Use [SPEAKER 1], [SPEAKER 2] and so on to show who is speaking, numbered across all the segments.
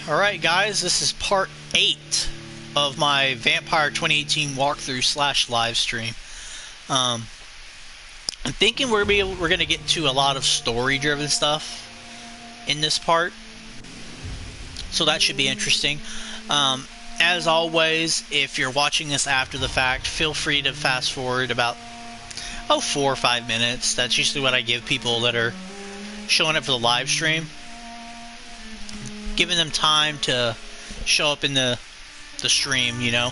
[SPEAKER 1] Alright guys, this is part 8 of my Vampyr 2018 walkthrough slash live stream. I'm thinking we're going to get to a lot of story driven stuff in this part, so that should be interesting. As always, if you're watching this after the fact, feel free to fast forward about 4 or 5 minutes. That's usually what I give people that are showing up for the live stream, giving them time to show up in the stream, you know.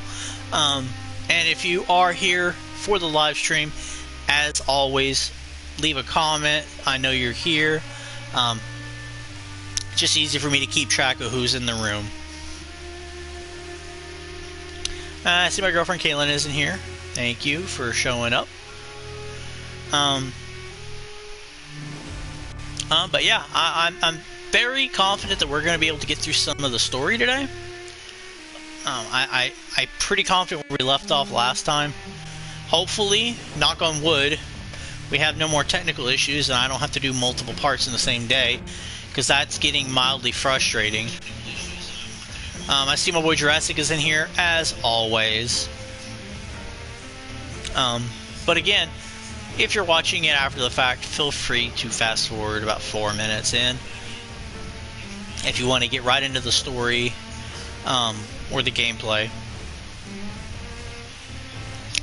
[SPEAKER 1] And if you are here for the live stream, as always, leave a comment. I know you're here. It's just easy for me to keep track of who's in the room. I see my girlfriend Kaylin isn't here. Thank you for showing up. But yeah, I'm very confident that we're going to be able to get through some of the story today. I'm pretty confident where we left off last time. Hopefully, knock on wood, we have no more technical issues and I don't have to do multiple parts in the same day, because that's getting mildly frustrating. I see my boy Jurassic is in here, as always. But again, if you're watching it after the fact, feel free to fast forward about 4 minutes in if you want to get right into the story or the gameplay.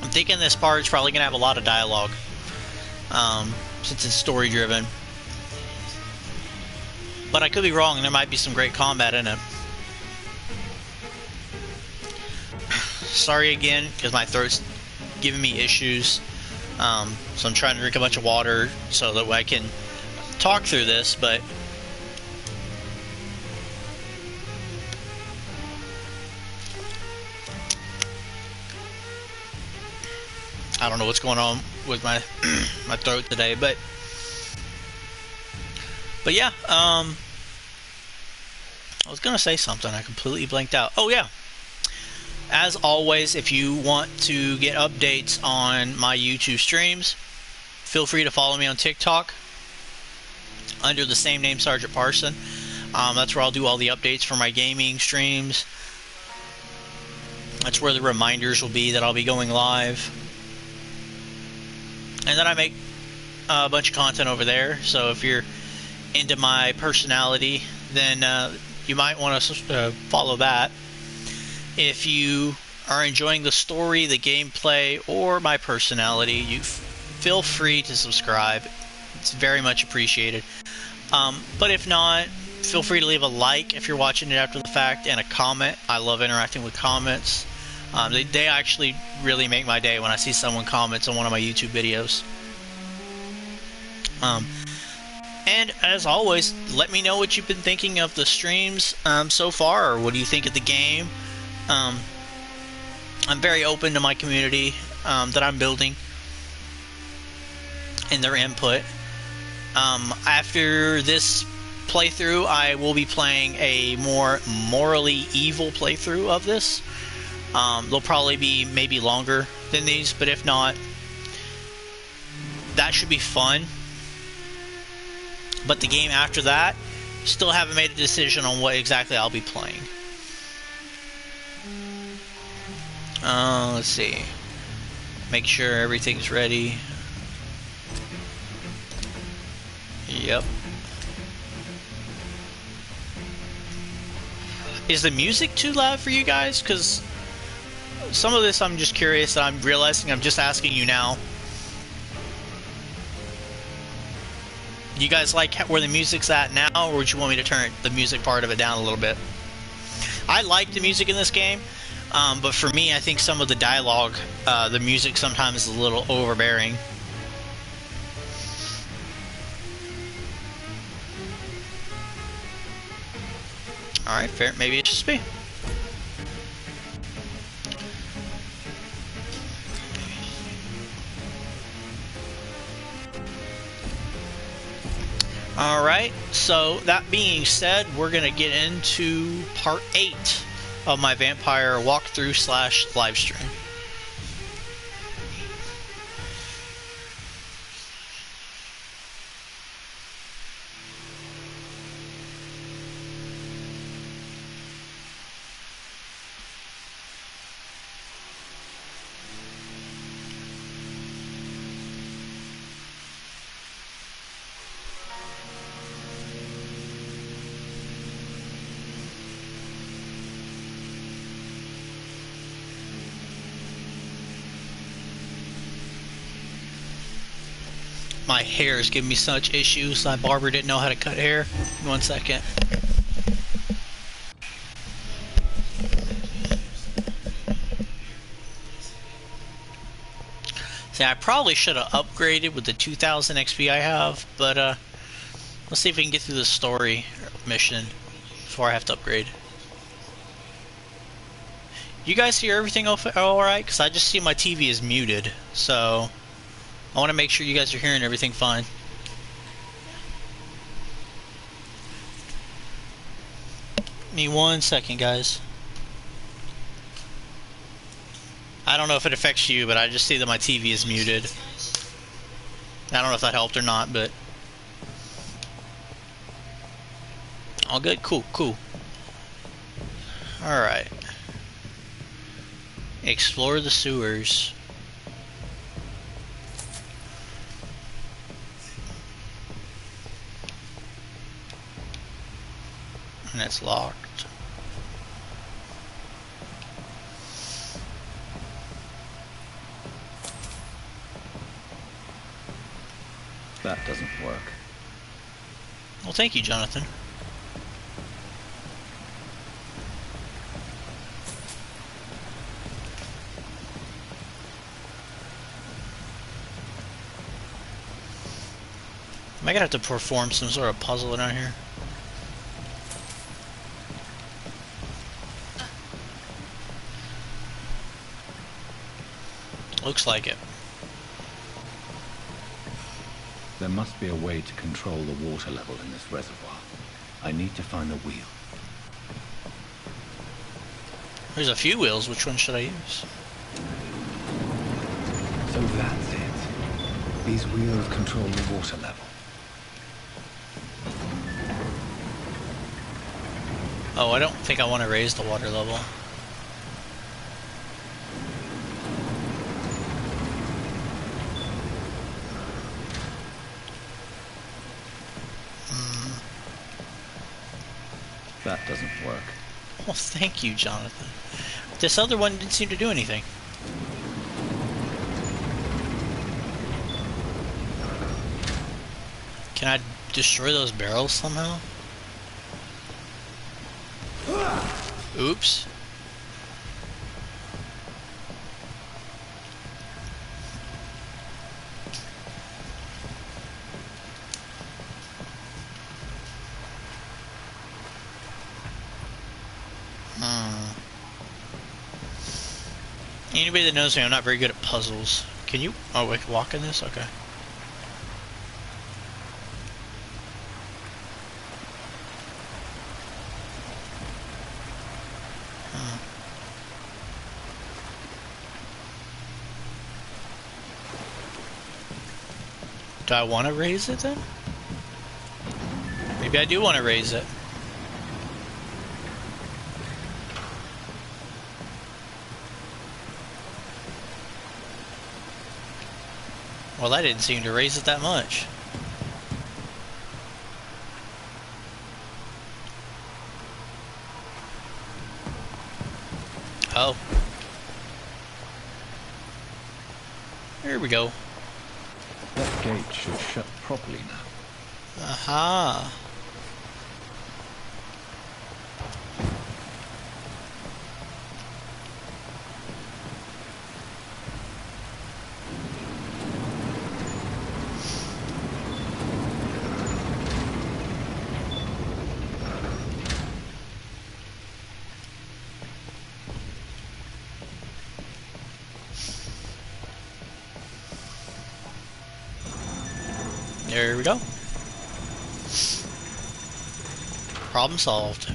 [SPEAKER 1] I'm thinking this part is probably going to have a lot of dialogue since it's story driven, but I could be wrong and there might be some great combat in it. Sorry again, because my throat's giving me issues, so I'm trying to drink a bunch of water so that I can talk through this, but I don't know what's going on with my my throat today, but yeah, I was gonna say something, I completely blanked out. Oh yeah, as always, if you want to get updates on my YouTube streams, feel free to follow me on TikTok under the same name, SgtParson's. That's where I'll do all the updates for my gaming streams. That's where the reminders will be that I'll be going live. And then I make a bunch of content over there, so if you're into my personality, then you might want to follow that. If you are enjoying the story, the gameplay, or my personality, you feel free to subscribe. It's very much appreciated. But if not, feel free to leave a like if you're watching it after the fact, and a comment. I love interacting with comments. They actually really make my day when I see someone comments on one of my YouTube videos. And as always, let me know what you've been thinking of the streams so far, or what do you think of the game. I'm very open to my community that I'm building and their input. After this playthrough, I will be playing a more morally evil playthrough of this. They'll probably be maybe longer than these, but if not, that should be fun. But the game after that, still haven't made a decision on what exactly I'll be playing. Let's see. Make sure everything's ready. Yep. Is the music too loud for you guys? Because some of this I'm just curious, I'm realizing I'm just asking you now. You guys like where the music's at now, or would you want me to turn the music part of it down a little bit? I like the music in this game, but for me, I think some of the dialogue, the music sometimes is a little overbearing. Alright, fair. Maybe it's just me. Alright, so that being said, we're going to get into part 8 of my Vampyr walkthrough slash livestream. My hair is giving me such issues. My barber didn't know how to cut hair. 1 second. See, I probably should have upgraded with the 2000 XP I have, but let's see if we can get through the story mission before I have to upgrade. You guys hear everything alright? Because I just see my TV is muted, so I want to make sure you guys are hearing everything fine. Give me 1 second, guys. I don't know if it affects you, but I just see that my TV is muted. I don't know if that helped or not, but all good? Cool, cool. Alright. Explore the sewers. And it's locked.
[SPEAKER 2] That doesn't work.
[SPEAKER 1] Well, thank you, Jonathan. Am I gonna have to perform some sort of puzzle down here? Looks like it.
[SPEAKER 2] There must be a way to control the water level in this reservoir. I need to find the wheel.
[SPEAKER 1] There's a few wheels. Which one should I use?
[SPEAKER 2] So that's it. These wheels control the water level.
[SPEAKER 1] Oh, I don't think I want to raise the water level.
[SPEAKER 2] That doesn't work.
[SPEAKER 1] Well, thank you, Jonathan. This other one didn't seem to do anything. Can I destroy those barrels somehow? Oops. Anybody that knows me, I'm not very good at puzzles. Can you? Oh, I can walk in this? Okay. Do I want to raise it then? Maybe I do want to raise it. Well, that didn't seem to raise it that much. Oh. There we go.
[SPEAKER 2] That gate should shut properly now.
[SPEAKER 1] Aha. There we go. Problem solved.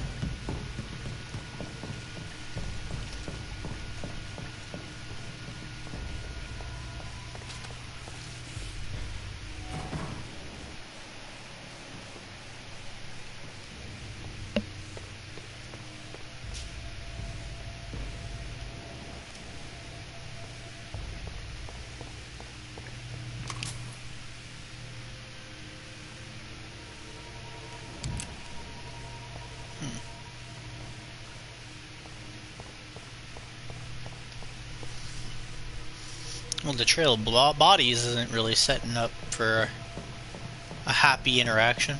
[SPEAKER 1] Well, the trail of bodies isn't really setting up for a happy interaction.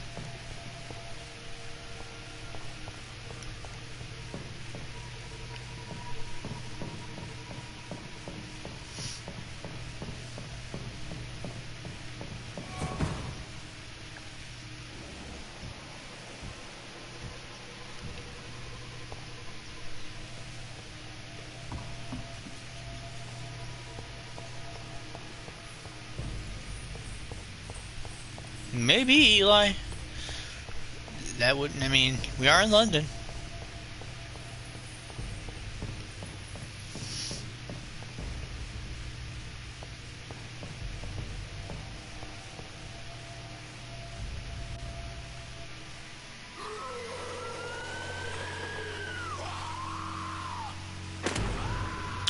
[SPEAKER 1] Maybe, Eli. That wouldn't, I mean, we are in London.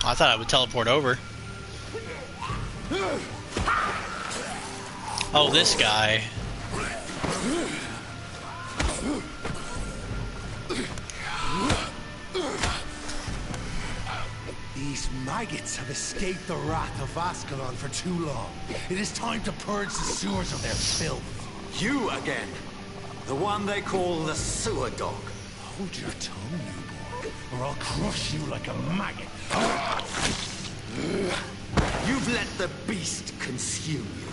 [SPEAKER 1] I thought I would teleport over. Oh, this guy.
[SPEAKER 3] These maggots have escaped the wrath of Ascalon for too long. It is time to purge the sewers of their filth.
[SPEAKER 4] You again. The one they call the sewer dog.
[SPEAKER 3] Hold your tongue, newborn, or I'll crush you like a maggot.
[SPEAKER 4] You've let the beast consume you.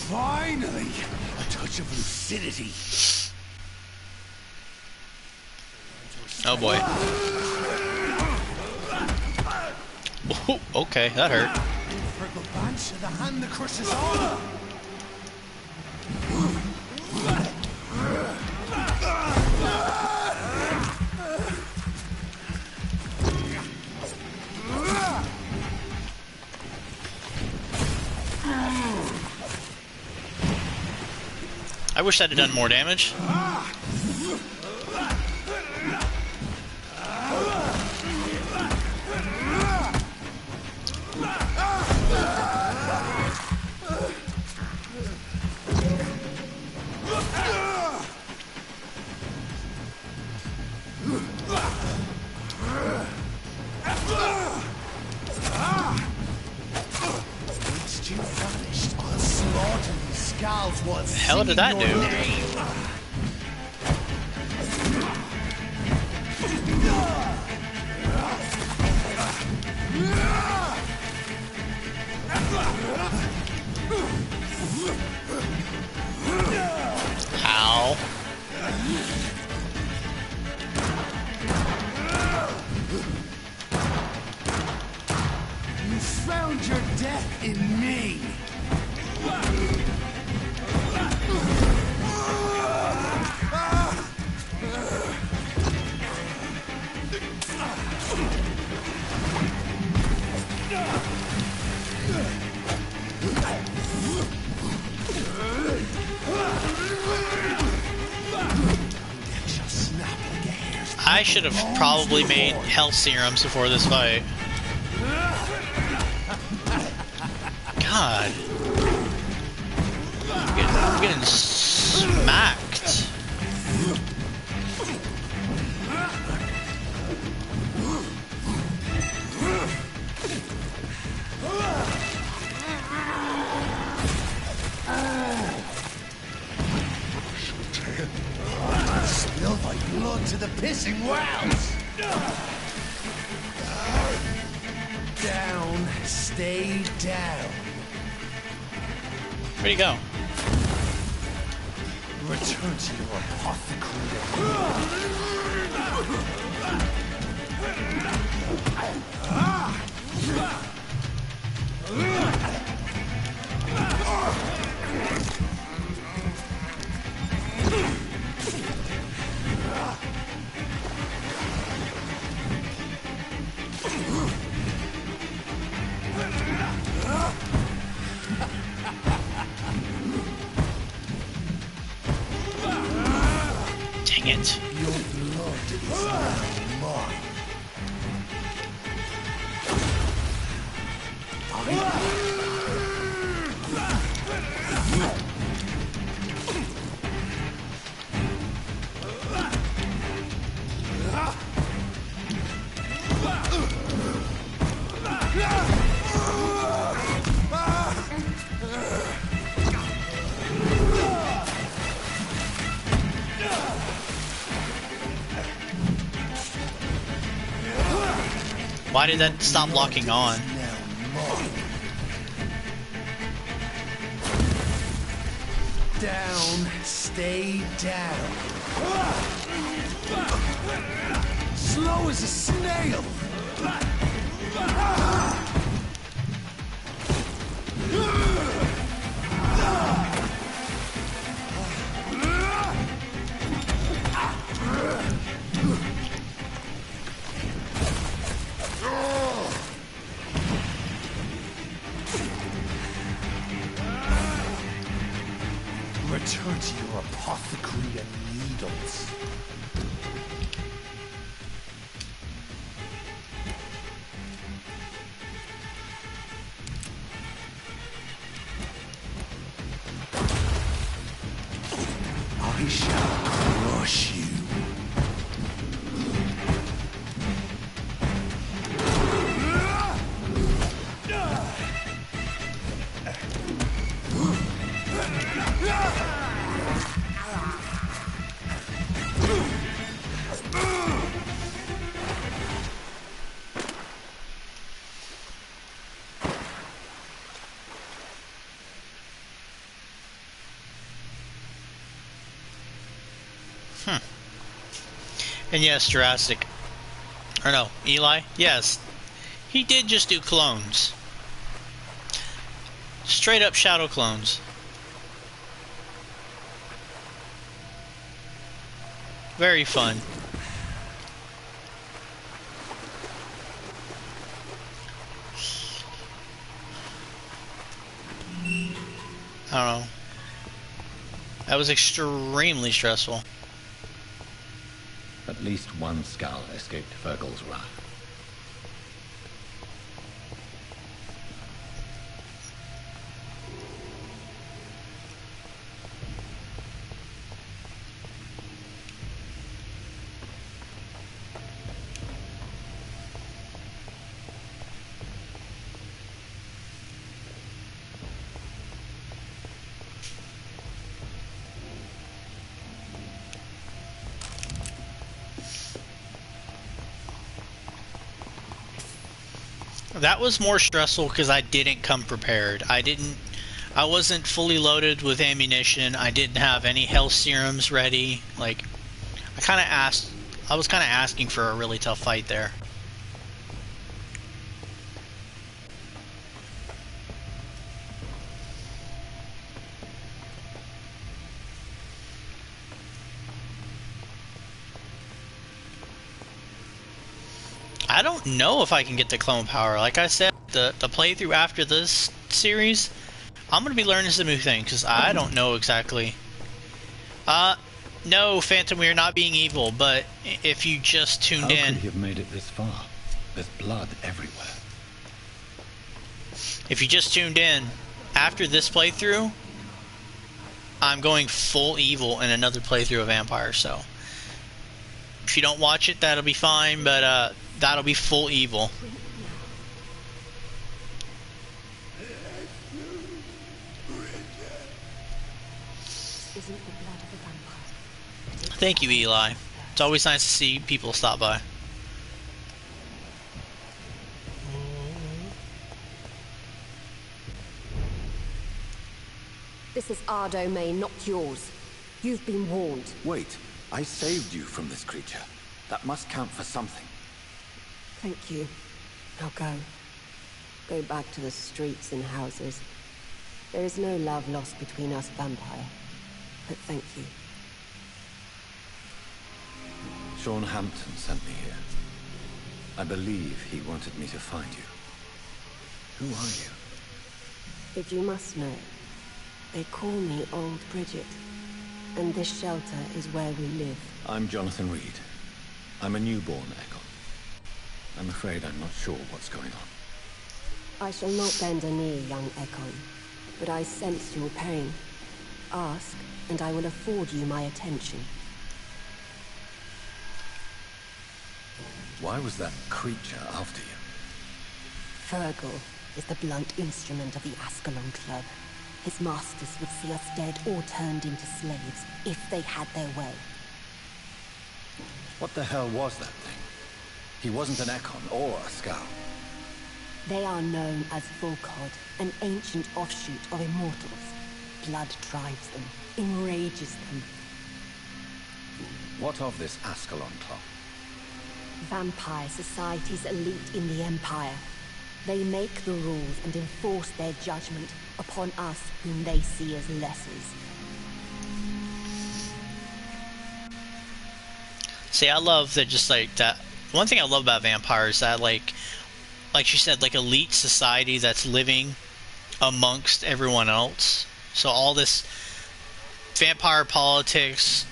[SPEAKER 3] Finally! A touch of lucidity.
[SPEAKER 1] Oh boy. Oh, okay, that hurt.
[SPEAKER 3] For the bunch of the hand that crushes on.
[SPEAKER 1] I wish that had done more damage.
[SPEAKER 3] What
[SPEAKER 1] the hell did that do? How?
[SPEAKER 3] You found your death in me.
[SPEAKER 1] I should have probably made health serums before this fight. God. I'm getting smacked.
[SPEAKER 3] Spill my blood to the pissing wells. Down, stay down.
[SPEAKER 1] Where'd he go?
[SPEAKER 3] Return to your apothecary.
[SPEAKER 1] Dang it.
[SPEAKER 3] Your blood is now mine.
[SPEAKER 1] Why did that stop locking on?
[SPEAKER 3] Down, stay down. Slow as a snail. Return to your apothecary and needles. I shall crush you.
[SPEAKER 1] And yes, Jurassic. Or no, Eli? Yes. He did just do clones. Straight up shadow clones. Very fun. I don't know. That was extremely stressful.
[SPEAKER 2] At least one skull escaped Fergal's wrath.
[SPEAKER 1] That was more stressful because I didn't come prepared. I wasn't fully loaded with ammunition. I didn't have any health serums ready. Like, I was kind of asking for a really tough fight there. I don't know if I can get the clone power. Like I said, the playthrough after this series, I'm going to be learning some new things, because I don't know exactly. No, Phantom, we are not being evil, but if you just tuned in...
[SPEAKER 2] How could he have made it this far? There's blood everywhere.
[SPEAKER 1] If you just tuned in, after this playthrough, I'm going full evil in another playthrough of Vampyr, so... If you don't watch it, that'll be fine, but, that'll be full evil. Thank you, Eli. It's always nice to see people stop by.
[SPEAKER 5] This is our domain, not yours. You've been warned.
[SPEAKER 6] Wait, I saved you from this creature. That must count for something.
[SPEAKER 5] Thank you. Now go. Go back to the streets and houses. There is no love lost between us, Vampyr. But thank you.
[SPEAKER 6] Sean Hampton sent me here. I believe he wanted me to find you. Who are you?
[SPEAKER 5] If you must know, they call me Old Bridget. And this shelter is where we live.
[SPEAKER 6] I'm Jonathan Reed. I'm a newborn Echo. I'm afraid I'm not sure what's going on.
[SPEAKER 5] I shall not bend a knee, young Ekon, but I sense your pain. Ask, and I will afford you my attention.
[SPEAKER 6] Why was that creature after you?
[SPEAKER 5] Fergal is the blunt instrument of the Ascalon Club. His masters would see us dead or turned into slaves, if they had their way.
[SPEAKER 6] What the hell was that thing? He wasn't an Ekon or a Scowl.
[SPEAKER 5] They are known as Volkod, an ancient offshoot of immortals. Blood drives them, enrages them.
[SPEAKER 6] What of this Ascalon Club?
[SPEAKER 5] Vampire society's elite in the Empire. They make the rules and enforce their judgment upon us whom they see as lessers.
[SPEAKER 1] See, I love that, just like that. One thing I love about vampires is that, like you said, like elite society that's living amongst everyone else. So all this vampire politics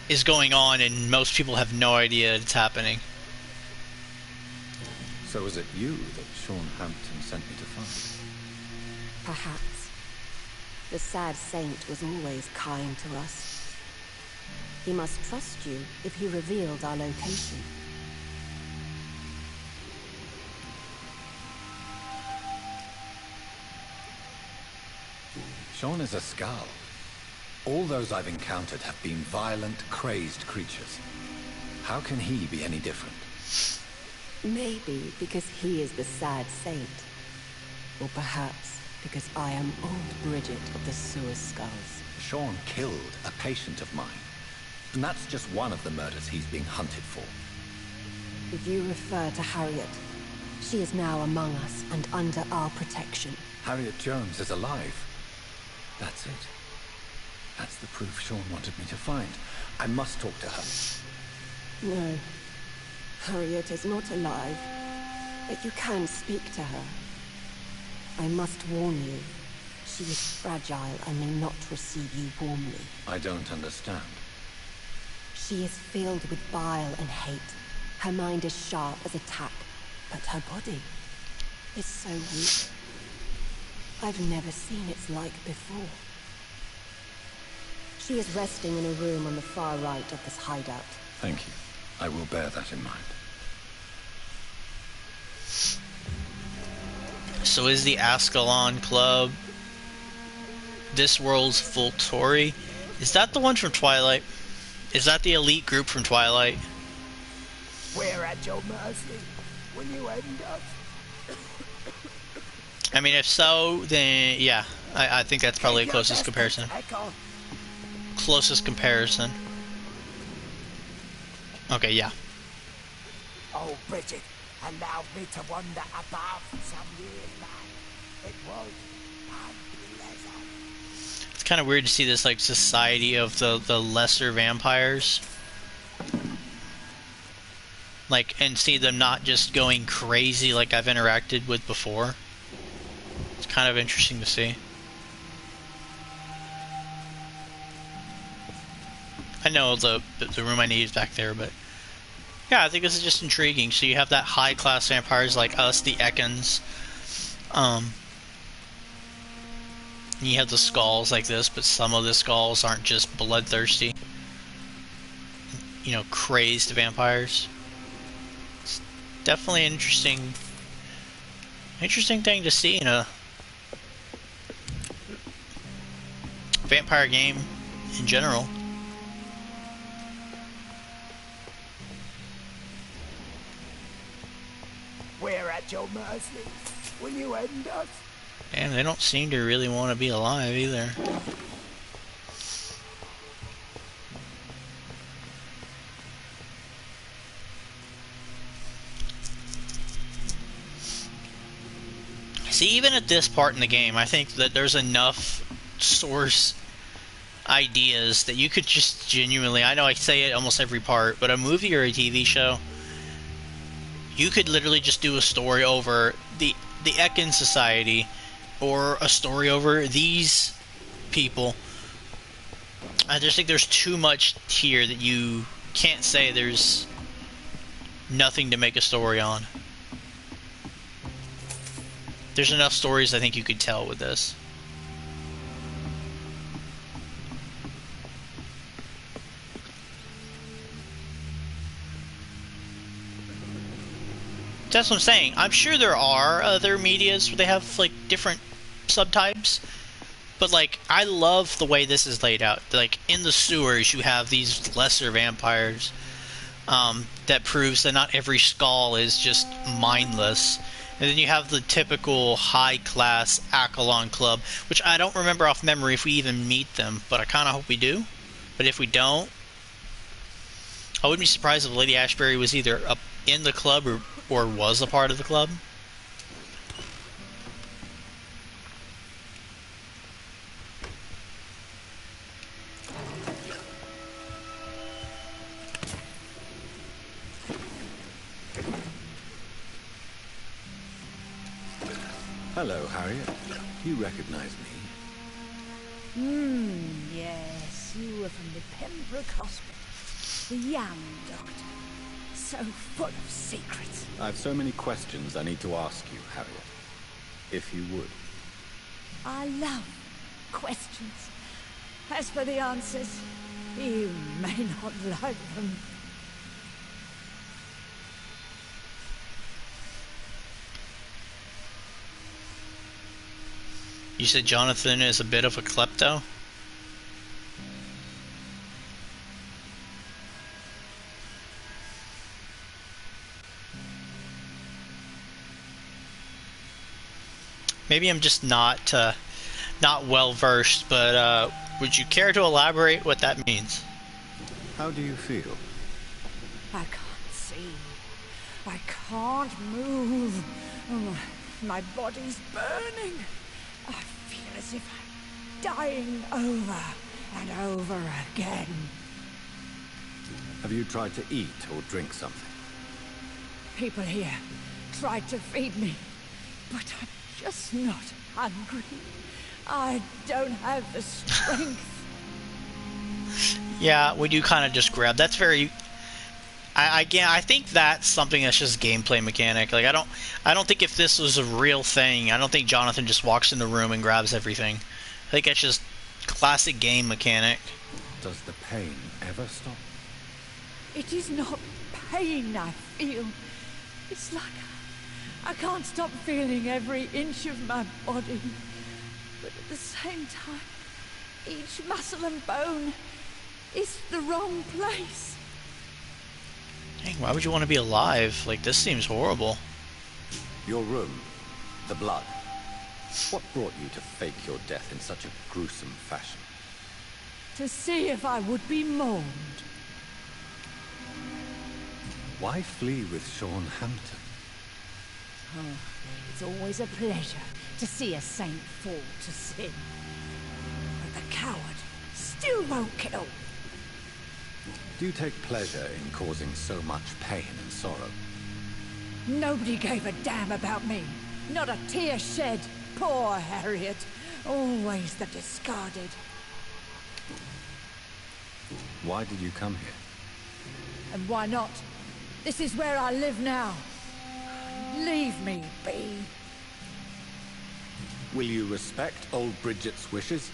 [SPEAKER 1] is going on, and most people have no idea it's happening.
[SPEAKER 6] So is it you that Sean Hampton sent me to find?
[SPEAKER 5] Perhaps. The sad saint was always kind to us. He must trust you if he revealed our location.
[SPEAKER 6] Sean is a Scowl. All those I've encountered have been violent, crazed creatures. How can he be any different?
[SPEAKER 5] Maybe because he is the sad saint. Or perhaps because I am old Bridget of the Sewer Skulls.
[SPEAKER 6] Sean killed a patient of mine. And that's just one of the murders he's being hunted for.
[SPEAKER 5] If you refer to Harriet, she is now among us and under our protection.
[SPEAKER 6] Harriet Jones is alive. That's it. That's the proof Sean wanted me to find. I must talk to her.
[SPEAKER 5] No. Harriet is not alive. But you can speak to her. I must warn you. She is fragile and may not receive you warmly.
[SPEAKER 6] I don't understand.
[SPEAKER 5] She is filled with bile and hate. Her mind is sharp as a tack, but her body is so weak. I've never seen its like before. She is resting in a room on the far right of this hideout.
[SPEAKER 6] Thank you. I will bear that in mind.
[SPEAKER 1] So is the Ascalon Club this world's Volturi? Is that the one from Twilight? Is that the elite group from Twilight?
[SPEAKER 7] We're at your mercy when you end us.
[SPEAKER 1] I mean, if so, then yeah, I think that's probably the closest comparison. Closest comparison. Okay, yeah.
[SPEAKER 7] Oh, Bridget allowed me to wander above some years back. It was unpleasant.
[SPEAKER 1] It's kind of weird to see this, like, society of the lesser vampires. Like, and see them not just going crazy like I've interacted with before. It's kind of interesting to see. I know the room I need is back there, but yeah, I think this is just intriguing. So you have that high-class vampires like us, the Ekans. You have the skulls like this, but some of the skulls aren't just bloodthirsty, you know, crazed vampires. It's definitely an interesting thing to see in a vampire game in general.
[SPEAKER 7] We're at your mercy when you end us.
[SPEAKER 1] And they don't seem to really want to be alive either. See, even at this part in the game, I think that there's enough source ideas that you could just genuinely, I know I say it almost every part, but a movie or a TV show, you could literally just do a story over the Ekin Society, or a story over these people. I just think there's too much here that you can't say there's nothing to make a story on. There's enough stories I think you could tell with this. That's what I'm saying. I'm sure there are other medias where they have like different subtypes, but like I love the way this is laid out. Like in the sewers, you have these lesser vampires. that proves that not every skull is just mindless. And then you have the typical high-class Akalon Club, which I don't remember off memory if we even meet them, but I kind of hope we do. But if we don't, I wouldn't be surprised if Lady Ashbury was either up in the club or was a part of the club.
[SPEAKER 6] Hello, Harriet. You recognize me?
[SPEAKER 8] Yes, you were from the Pembroke Hospital. The young doctor. So full of secrets.
[SPEAKER 6] I have so many questions I need to ask you, Harriet. If you would.
[SPEAKER 8] I love questions. As for the answers, you may not like them.
[SPEAKER 1] You said Jonathan is a bit of a klepto? Maybe I'm just not well versed, but would you care to elaborate what that means?
[SPEAKER 6] How do you feel?
[SPEAKER 8] I can't see. I can't move. Oh, my body's burning. I feel as if I'm dying over and over again.
[SPEAKER 6] Have you tried to eat or drink something?
[SPEAKER 8] People here tried to feed me, but I'm just not hungry. I don't have the strength.
[SPEAKER 1] Yeah, we do kind of just grab. That's very. I think that's something that's just gameplay mechanic. Like I don't think if this was a real thing, I don't think Jonathan just walks in the room and grabs everything. I think it's just classic game mechanic.
[SPEAKER 6] Does the pain ever stop?
[SPEAKER 8] It is not pain I feel. It's like I can't stop feeling every inch of my body. But at the same time, each muscle and bone is the wrong place.
[SPEAKER 1] Dang, why would you want to be alive? Like, this seems horrible.
[SPEAKER 6] Your room, the blood. What brought you to fake your death in such a gruesome fashion?
[SPEAKER 8] To see if I would be mourned.
[SPEAKER 6] Why flee with Sean Hampton?
[SPEAKER 8] Oh, it's always a pleasure to see a saint fall to sin. But the coward still won't kill.
[SPEAKER 6] Do you take pleasure in causing so much pain and sorrow?
[SPEAKER 8] Nobody gave a damn about me. Not a tear shed. Poor Harriet. Always the discarded.
[SPEAKER 6] Why did you come here?
[SPEAKER 8] And why not? This is where I live now. Leave me be.
[SPEAKER 6] Will you respect old Bridget's wishes?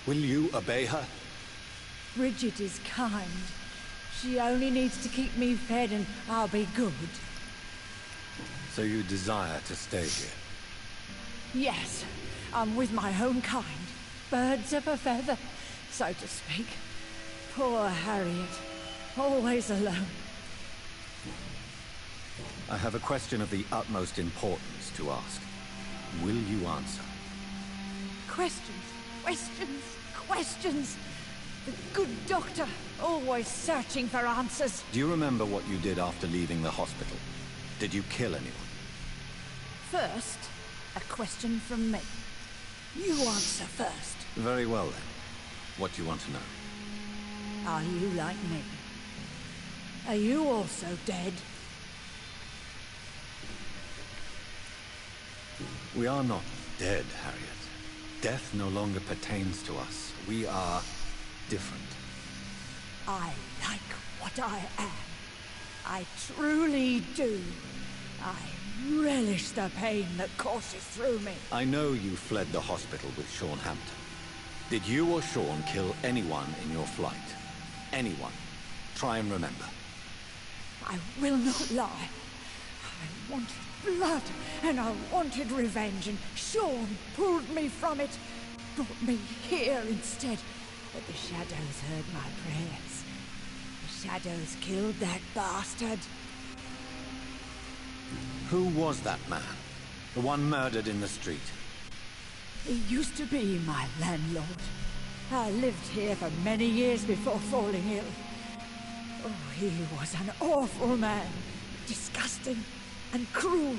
[SPEAKER 6] Will you obey her?
[SPEAKER 8] Bridget is kind. She only needs to keep me fed and I'll be good.
[SPEAKER 6] So you desire to stay here?
[SPEAKER 8] Yes, I'm with my own kind. Birds of a feather, so to speak. Poor Harriet. Always alone.
[SPEAKER 6] I have a question of the utmost importance to ask. Will you answer?
[SPEAKER 8] Questions, questions, questions. The good doctor, always searching for answers.
[SPEAKER 6] Do you remember what you did after leaving the hospital? Did you kill anyone?
[SPEAKER 8] First, a question from me. You answer first.
[SPEAKER 6] Very well then. What do you want to know?
[SPEAKER 8] Are you like me? Are you also dead?
[SPEAKER 6] We are not dead, Harriet. Death no longer pertains to us. We are different.
[SPEAKER 8] I like what I am. I truly do. I relish the pain that courses through me.
[SPEAKER 6] I know you fled the hospital with Sean Hampton. Did you or Sean kill anyone in your flight? Anyone? Try and remember.
[SPEAKER 8] I will not lie. I wanted blood, and I wanted revenge, and Sean pulled me from it, brought me here instead. But the shadows heard my prayers. The shadows killed that bastard.
[SPEAKER 6] Who was that man? The one murdered in the street?
[SPEAKER 8] He used to be my landlord. I lived here for many years before falling ill. Oh, he was an awful man. Disgusting and cruel.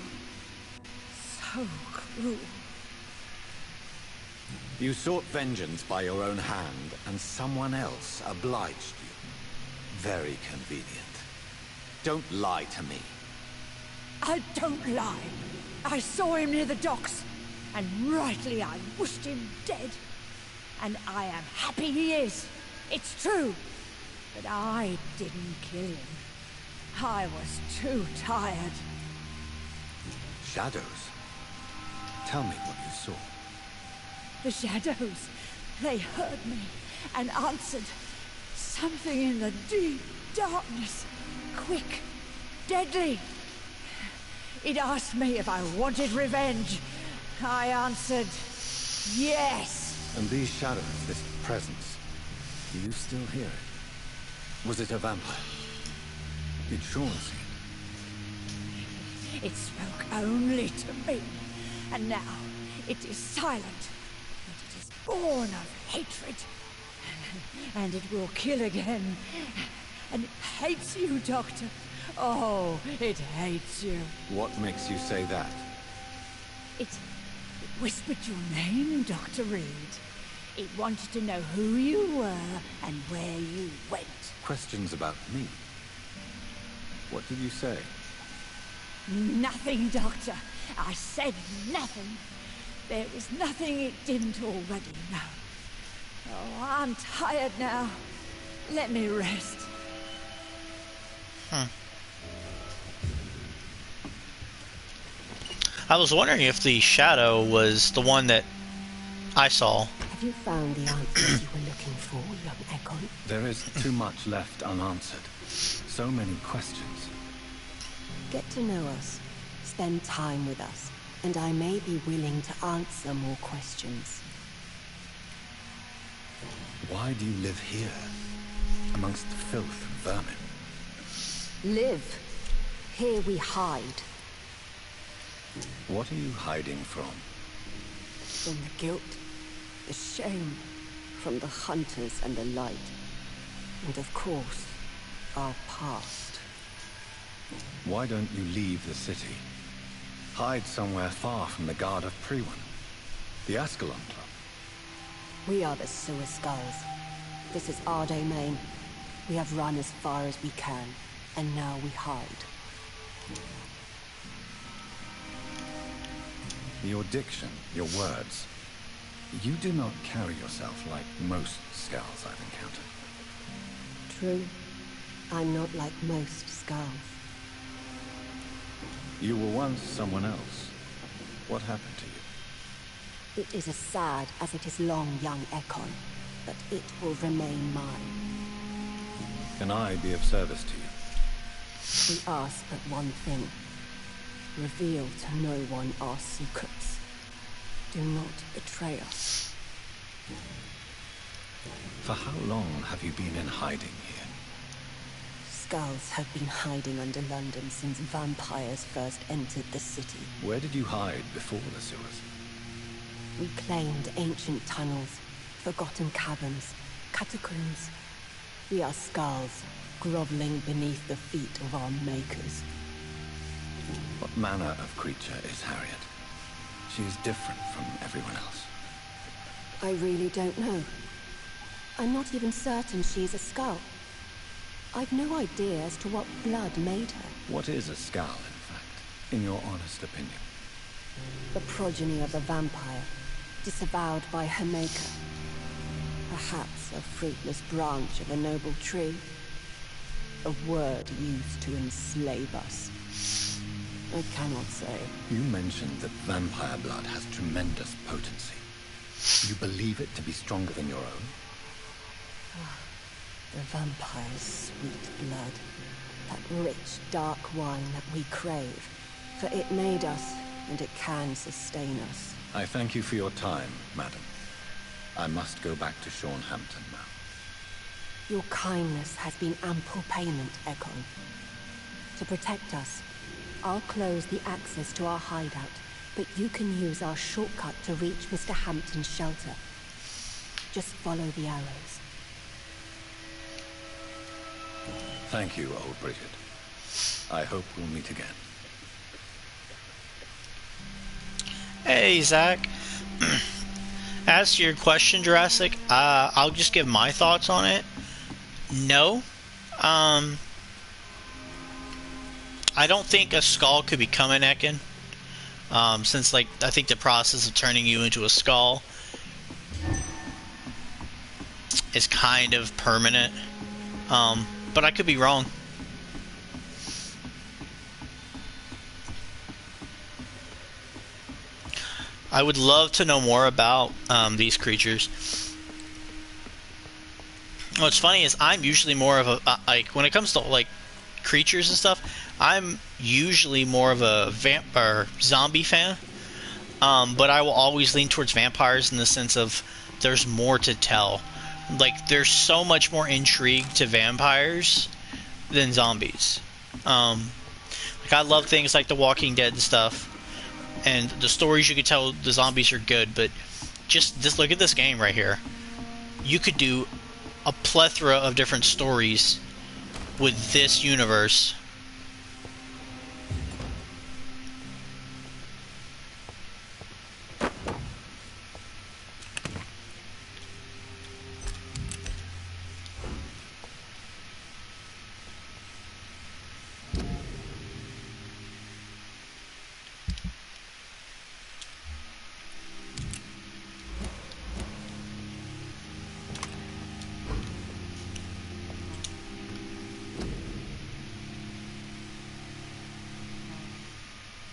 [SPEAKER 8] So cruel.
[SPEAKER 6] You sought vengeance by your own hand, and someone else obliged you. Very convenient. Don't lie to me.
[SPEAKER 8] I don't lie. I saw him near the docks, and rightly I wished him dead. And I am happy he is. It's true. But I didn't kill him. I was too tired.
[SPEAKER 6] Shadows? Tell me what you saw.
[SPEAKER 8] The shadows, they heard me and answered. Something in the deep darkness. Quick, deadly. It asked me if I wanted revenge. I answered, yes.
[SPEAKER 6] And these shadows, this presence, do you still hear it? Was it a vampire? Did Sean see it?
[SPEAKER 8] It spoke only to me. And now it is silent. But it is born of hatred. And it will kill again. And it hates you, Doctor. Oh, it hates you.
[SPEAKER 6] What makes you say that?
[SPEAKER 8] It whispered your name, Dr. Reed. It wanted to know who you were and where you went.
[SPEAKER 6] Questions about me? What did you say?
[SPEAKER 8] Nothing, Doctor. I said nothing. There was nothing it didn't already know. Oh, I'm tired now. Let me rest.
[SPEAKER 1] I was wondering if the shadow was the one that I saw.
[SPEAKER 5] Have you found the answers you were looking for, young Ekon?
[SPEAKER 2] There is too much left unanswered. So many questions.
[SPEAKER 5] Get to know us. Spend time with us. And I may be willing to answer more questions.
[SPEAKER 2] Why do you live here? Amongst the filth and vermin?
[SPEAKER 5] Live. Here we hide.
[SPEAKER 2] What are you hiding from?
[SPEAKER 5] From the guilt, the shame, from the hunters and the light. And of course, our past.
[SPEAKER 2] Why don't you leave the city? Hide somewhere far from the Guard of Priwen. The Ascalon Club.
[SPEAKER 5] We are the Sewer Skulls. This is our domain. We have run as far as we can, and now we hide.
[SPEAKER 2] Your diction, your words. You do not carry yourself like most Skulls I've encountered.
[SPEAKER 5] True. I'm not like most Skulls.
[SPEAKER 2] You were once someone else. What happened to you?
[SPEAKER 5] It is as sad as it is long, young Ekon, but it will remain mine.
[SPEAKER 2] Can I be of service to you?
[SPEAKER 5] We ask but one thing. Reveal to no one our secrets. Do not betray us.
[SPEAKER 2] For how long have you been in hiding here?
[SPEAKER 5] Skulls have been hiding under London since vampires first entered the city.
[SPEAKER 2] Where did you hide before the sewers?
[SPEAKER 5] We claimed ancient tunnels, forgotten caverns, catacombs. We are Skulls, groveling beneath the feet of our makers.
[SPEAKER 2] What manner of creature is Harriet? She is different from everyone else.
[SPEAKER 5] I really don't know. I'm not even certain she's a Skull. I've no idea as to what blood made her.
[SPEAKER 2] What is a Skull, in fact, in your honest opinion?
[SPEAKER 5] The progeny of a vampire, disavowed by her maker. Perhaps a fruitless branch of a noble tree. A word used to enslave us. I cannot say.
[SPEAKER 2] You mentioned that vampire blood has tremendous potency. You believe it to be stronger than your own?
[SPEAKER 5] The vampire's sweet blood. That rich, dark wine that we crave. For it made us, and it can sustain us.
[SPEAKER 2] I thank you for your time, madam. I must go back to Sean Hampton now.
[SPEAKER 5] Your kindness has been ample payment, Ekon. To protect us, I'll close the access to our hideout, but you can use our shortcut to reach Mr. Hampton's shelter. Just follow the arrows.
[SPEAKER 2] Thank you, old Bridget. I hope we'll meet again.
[SPEAKER 1] Hey, Zach. As to your question, Jurassic, I'll just give my thoughts on it. No. I don't think a skull could become an Ekin. Since, like, I think the process of turning you into a skull is kind of permanent. But I could be wrong. I would love to know more about these creatures. What's funny is I'm usually more of a like when it comes to like creatures and stuff, I'm usually more of a vampire zombie fan. But I will always lean towards vampires in the sense of there's more to tell. Like there's so much more intrigue to vampires than zombies. Like I love things like The Walking Dead and stuff. And the stories you could tell the zombies are good, but just look at this game right here. You could do a plethora of different stories with this universe.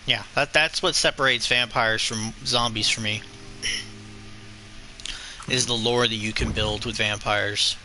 [SPEAKER 1] Yeah, that's what separates vampires from zombies for me. Is the lore that you can build with vampires.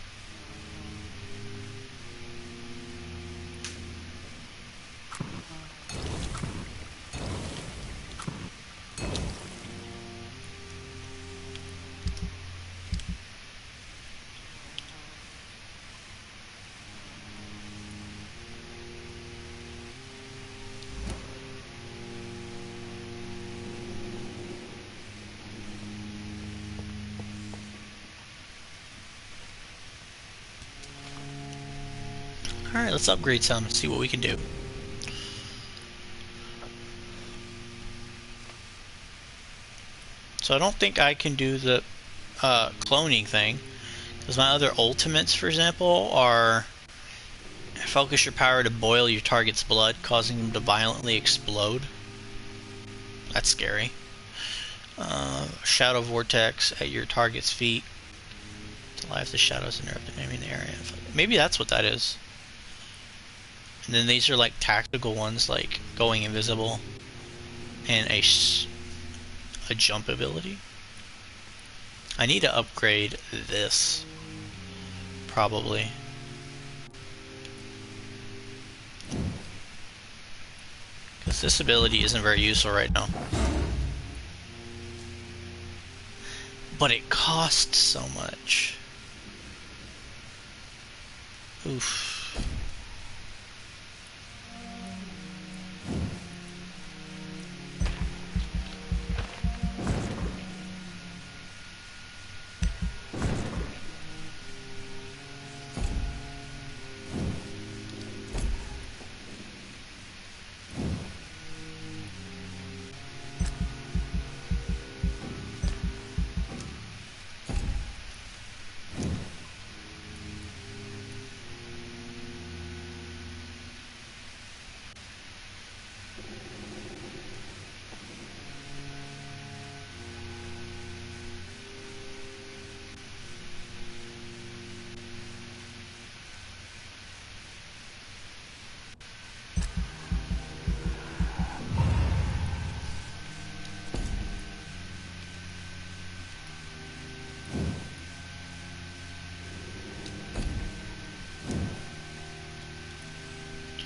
[SPEAKER 1] Alright, let's upgrade some and see what we can do. So I don't think I can do the cloning thing. Because my other ultimates, for example, are focus your power to boil your target's blood, causing them to violently explode. That's scary. Shadow vortex at your target's feet. To life the shadows and interrupt the enemy in the area. Maybe that's what that is. And then these are like tactical ones, like going invisible and a jump ability. I need to upgrade this, probably. Because this ability isn't very useful right now. But it costs so much. Oof.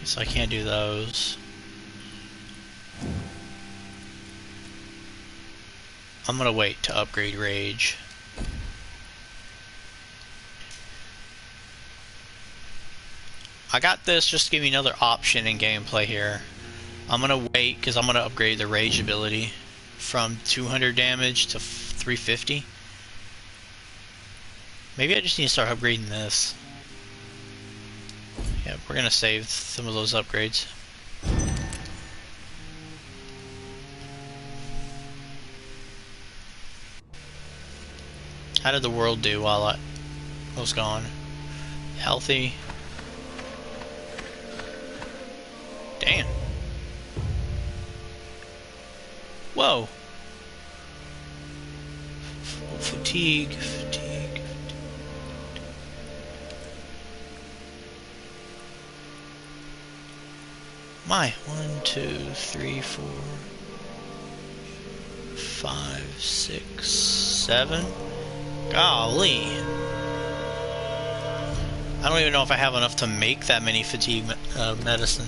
[SPEAKER 1] So I can't do those. I'm gonna wait to upgrade Rage. I got this just to give me another option in gameplay here. I'm gonna wait because I'm gonna upgrade the rage ability from 200 damage to 350. Maybe I just need to start upgrading this. Yeah, we're gonna save some of those upgrades. How did the world do while I was gone? Healthy. Damn. Whoa. Fatigue. My 1, 2, 3, 4, 5, 6, 7. Golly. I don't even know if I have enough to make that many fatigue medicine.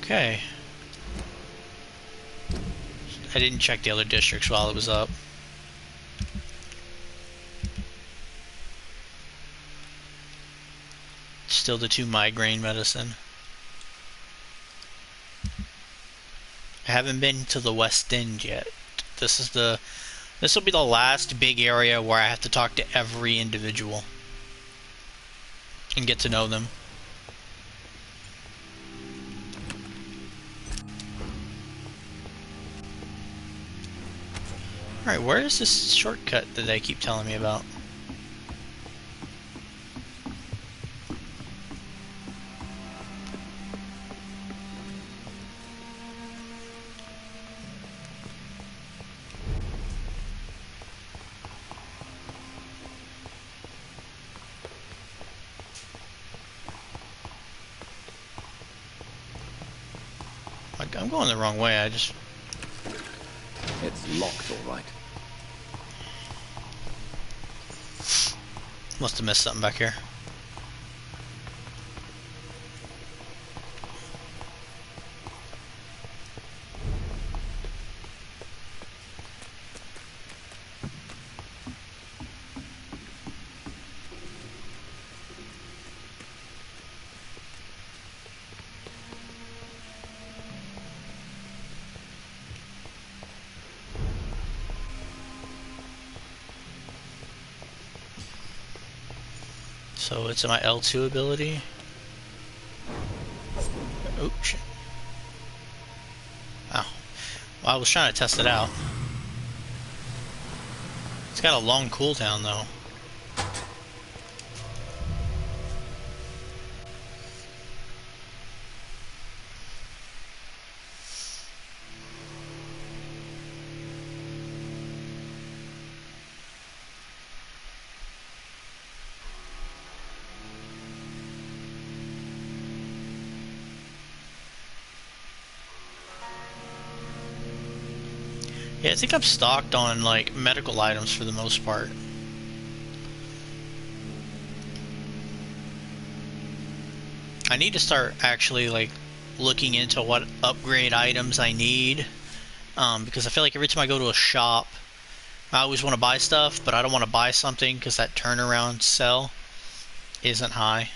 [SPEAKER 1] Okay. I didn't check the other districts while it was up. Still the 2 migraine medicine. I haven't been to the West End yet. This will be the last big area where I have to talk to every individual and get to know them. Alright, where is this shortcut that they keep telling me about? I'm going the wrong way,
[SPEAKER 6] It's locked, all right.
[SPEAKER 1] Must have missed something back here. So it's my L2 ability. Oh shit. Oh. Well, I was trying to test it out. It's got a long cooldown though. Yeah, I think I'm stocked on like medical items for the most part. I need to start actually like looking into what upgrade items I need, because I feel like every time I go to a shop, I always want to buy stuff, but I don't want to buy something because that turnaround sell isn't high.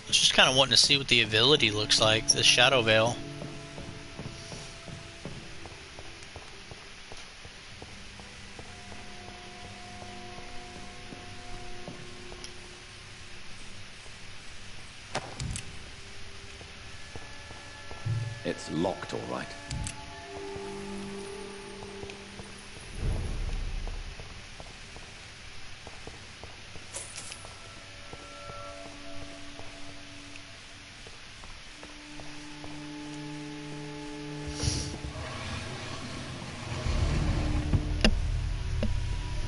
[SPEAKER 1] I was just kind of wanting to see what the ability looks like, the Shadow Veil.
[SPEAKER 6] It's locked, all right.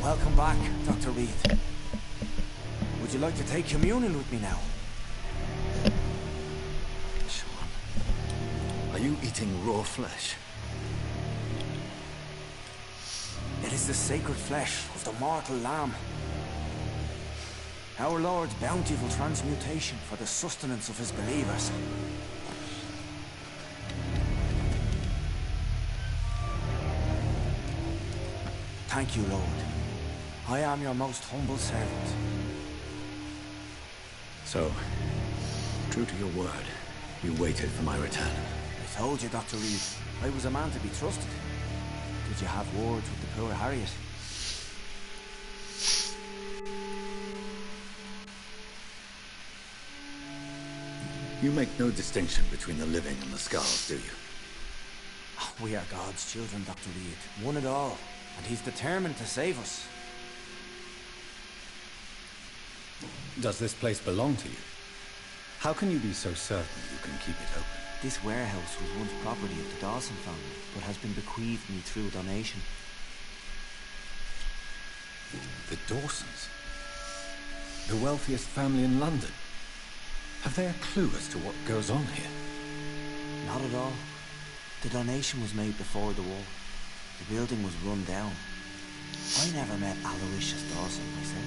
[SPEAKER 7] Welcome back, Dr. Reed. Would you like to take communion with me now?
[SPEAKER 6] Sean, are you eating raw flesh.
[SPEAKER 7] It is the sacred flesh of the mortal lamb. Our Lord's bountiful transmutation for the sustenance of his believers. Thank you, Lord. I am your most humble servant.
[SPEAKER 6] So, true to your word, you waited for my return.
[SPEAKER 7] I told you, Dr. Reed, I was a man to be trusted. Did you have words with the poor Harriet?
[SPEAKER 6] You make no distinction between the living and the Skulls, do you?
[SPEAKER 7] Oh, we are God's children, Dr. Reed. One and all. And he's determined to save us.
[SPEAKER 2] Does this place belong to you? How can you be so certain you can keep it open?
[SPEAKER 7] This warehouse was once property of the Dawson family, but has been bequeathed me through donation.
[SPEAKER 2] The Dawsons? The wealthiest family in London? Have they a clue as to what goes on here?
[SPEAKER 7] Not at all. The donation was made before the war. The building was run down. I never met Aloysius Dawson myself.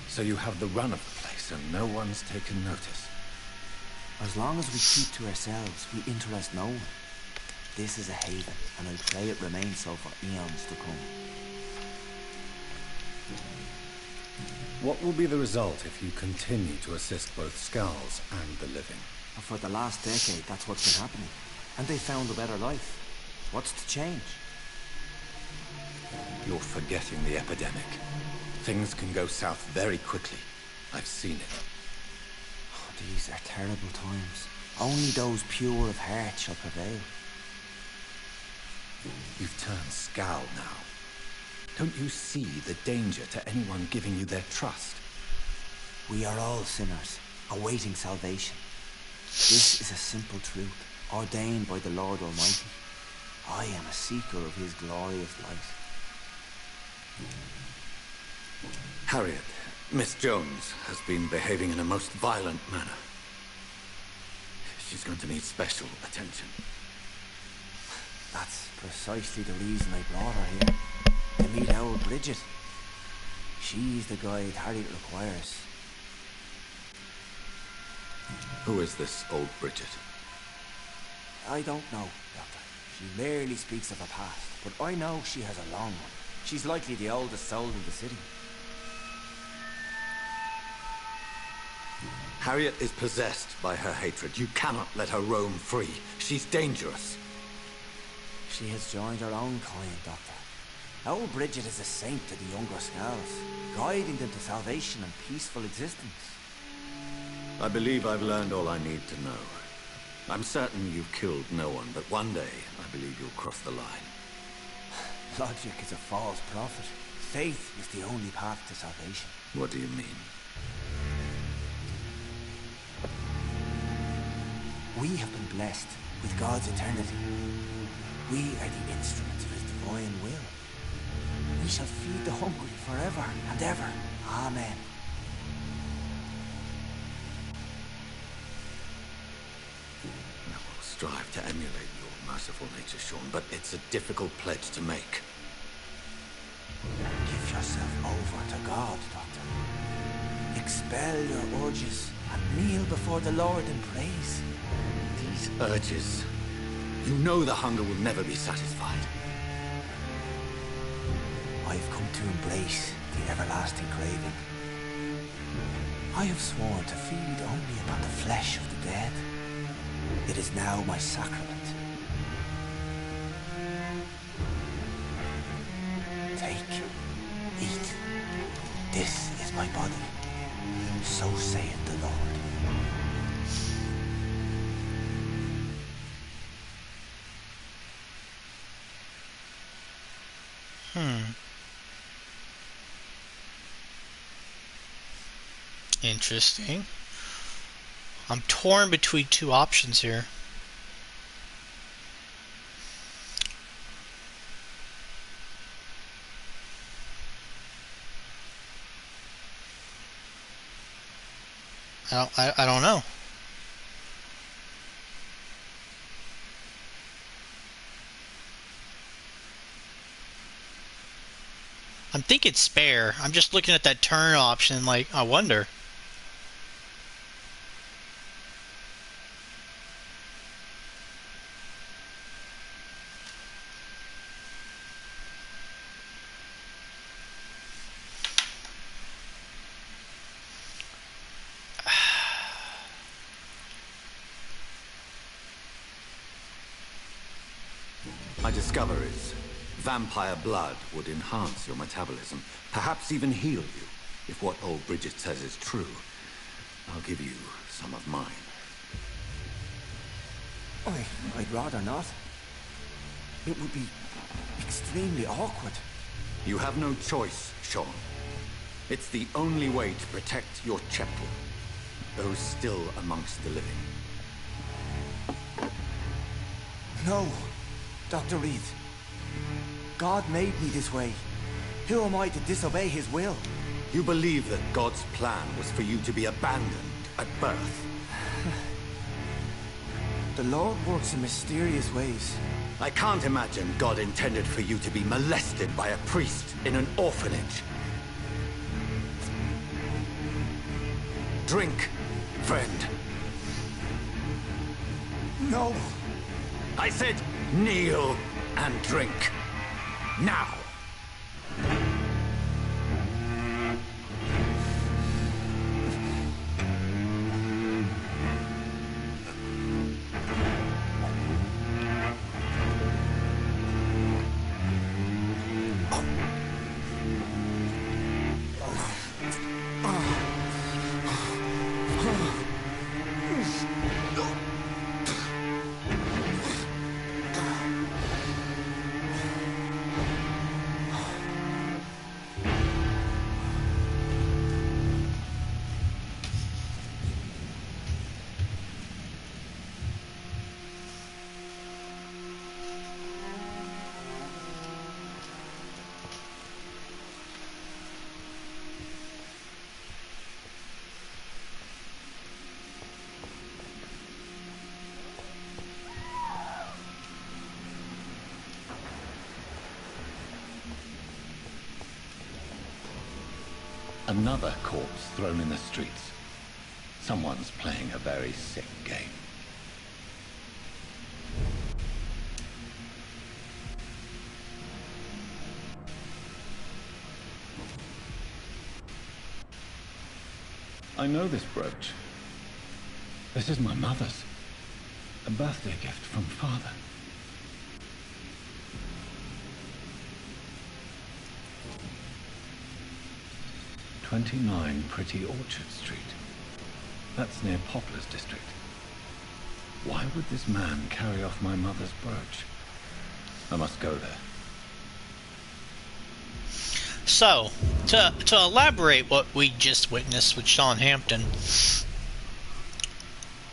[SPEAKER 2] So you have the run of the place and no one's taken notice?
[SPEAKER 7] As long as we keep to ourselves, we interest no one. This is a haven, and I pray it remains so for eons to come.
[SPEAKER 2] What will be the result if you continue to assist both Skulls and the living?
[SPEAKER 7] And for the last decade, that's what's been happening. And they found a better life. What's to change?
[SPEAKER 2] You're forgetting the epidemic. Things can go south very quickly. I've seen it.
[SPEAKER 7] Oh, these are terrible times. Only those pure of heart shall prevail.
[SPEAKER 2] You've turned Skull now. Don't you see the danger to anyone giving you their trust?
[SPEAKER 7] We are all sinners, awaiting salvation. This is a simple truth, ordained by the Lord Almighty. I am a seeker of his glorious light.
[SPEAKER 6] Harriet, Miss Jones has been behaving in a most violent manner. She's going to need special attention.
[SPEAKER 7] That's precisely the reason I brought her here. To meet our Bridget. She's the guide Harriet requires.
[SPEAKER 6] Who is this old Bridget?
[SPEAKER 7] I don't know, Doctor. She rarely speaks of her past, but I know she has a long one. She's likely the oldest soul in the city.
[SPEAKER 6] Harriet is possessed by her hatred. You cannot let her roam free. She's dangerous.
[SPEAKER 7] She has joined her own kind, Doctor. Old Bridget is a saint to the younger Skulls, guiding them to salvation and peaceful existence.
[SPEAKER 6] I believe I've learned all I need to know. I'm certain you've killed no one, but one day I believe you'll cross the line.
[SPEAKER 7] Logic is a false prophet. Faith is the only path to salvation.
[SPEAKER 6] What do you mean?
[SPEAKER 7] We have been blessed with God's eternity. We are the instruments of his divine will. We shall feed the hungry forever and ever. Amen.
[SPEAKER 6] I will strive to emulate your merciful nature, Sean, but it's a difficult pledge to make.
[SPEAKER 7] Give yourself over to God, Doctor. Expel your urges and kneel before the Lord in praise.
[SPEAKER 6] These urges. You know the hunger will never be satisfied.
[SPEAKER 7] I've come to embrace the everlasting craving. I have sworn to feed only upon the flesh of the dead. It is now my sacrament. Take, eat. This is my body. So saith the Lord.
[SPEAKER 1] Interesting. I'm torn between two options here. I don't know. I'm thinking spare. I'm just looking at that turn option like, I wonder.
[SPEAKER 6] My discoveries. Vampire blood would enhance your metabolism, perhaps even heal you. If what old Bridget says is true, I'll give you some of mine.
[SPEAKER 7] I'd rather not. It would be extremely awkward.
[SPEAKER 6] You have no choice, Sean. It's the only way to protect your chapel, those still amongst the living.
[SPEAKER 7] No, Dr. Reed. God made me this way. Who am I to disobey his will?
[SPEAKER 6] You believe that God's plan was for you to be abandoned at birth.
[SPEAKER 7] The Lord works in mysterious ways.
[SPEAKER 6] I can't imagine God intended for you to be molested by a priest in an orphanage. Drink, friend.
[SPEAKER 7] No!
[SPEAKER 6] I said kneel and drink. Now!
[SPEAKER 2] Another corpse thrown in the streets. Someone's playing a very sick game. I know this brooch. This is my mother's. A birthday gift from father. "29 Pretty Orchard Street. That's near Poplar's district. Why would this man carry off my mother's brooch? I must go there."
[SPEAKER 1] So, to elaborate what we just witnessed with Sean Hampton,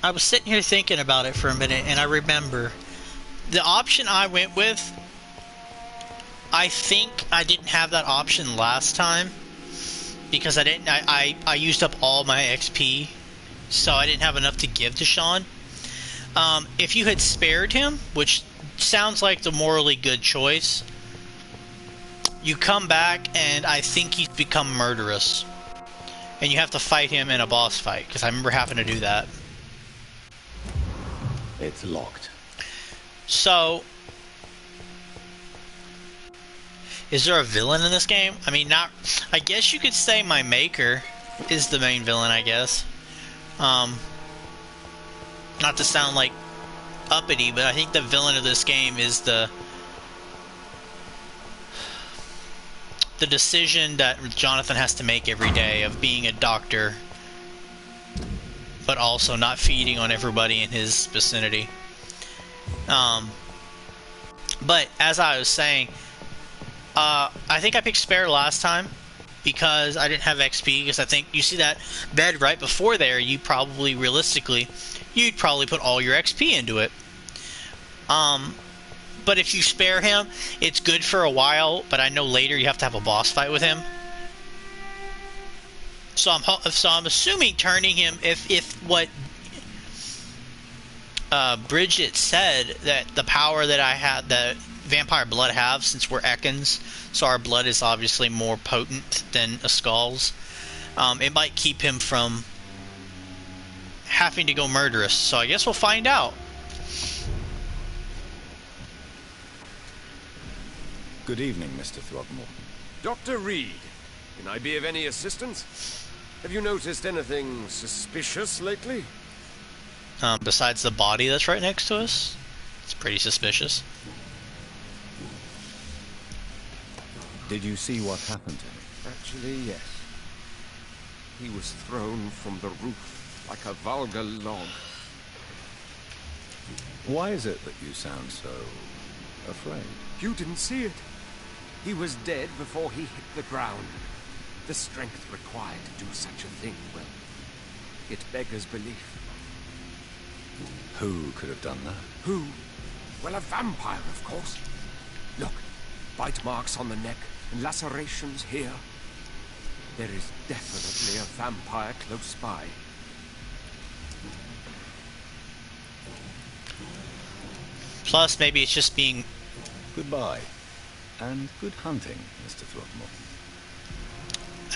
[SPEAKER 1] I was sitting here thinking about it for a minute, and I remember the option I went with. I think I didn't have that option last time because I used up all my XP, so I didn't have enough to give to Sean. If you had spared him, which sounds like the morally good choice, you come back and I think he's become murderous, and you have to fight him in a boss fight, because I remember having to do that.
[SPEAKER 2] It's locked.
[SPEAKER 1] So, is there a villain in this game? I mean, not. I guess you could say my maker is the main villain, I guess. Not to sound like uppity, but I think the villain of this game is the decision that Jonathan has to make every day of being a doctor, but also not feeding on everybody in his vicinity. But as I was saying, I think I picked spare last time because I didn't have XP, because I think you see that bed right before there, you probably realistically you'd probably put all your XP into it. But if you spare him, it's good for a while, but I know later you have to have a boss fight with him. So I'm assuming turning him, if what Bridget said, that the power that I had, that vampire blood have, since we're Ekans, so our blood is obviously more potent than a Skull's. It might keep him from having to go murderous, so I guess we'll find out.
[SPEAKER 2] Good evening, Mr. Throgmorton.
[SPEAKER 9] Dr. Reed, can I be of any assistance? Have you noticed anything suspicious lately?
[SPEAKER 1] Besides the body that's right next to us? It's pretty suspicious.
[SPEAKER 2] Did you see what happened to him?
[SPEAKER 9] Actually, yes. He was thrown from the roof like a vulgar log.
[SPEAKER 2] Why is it that you sound so afraid?
[SPEAKER 9] You didn't see it. He was dead before he hit the ground. The strength required to do such a thing, well, it beggars belief.
[SPEAKER 2] Who could have done that?
[SPEAKER 9] Who? Well, a vampire, of course. Look, bite marks on the neck and lacerations here. There is definitely a vampire close by.
[SPEAKER 1] Plus, maybe it's just being...
[SPEAKER 2] Goodbye. And good hunting, Mr. Throgmorton.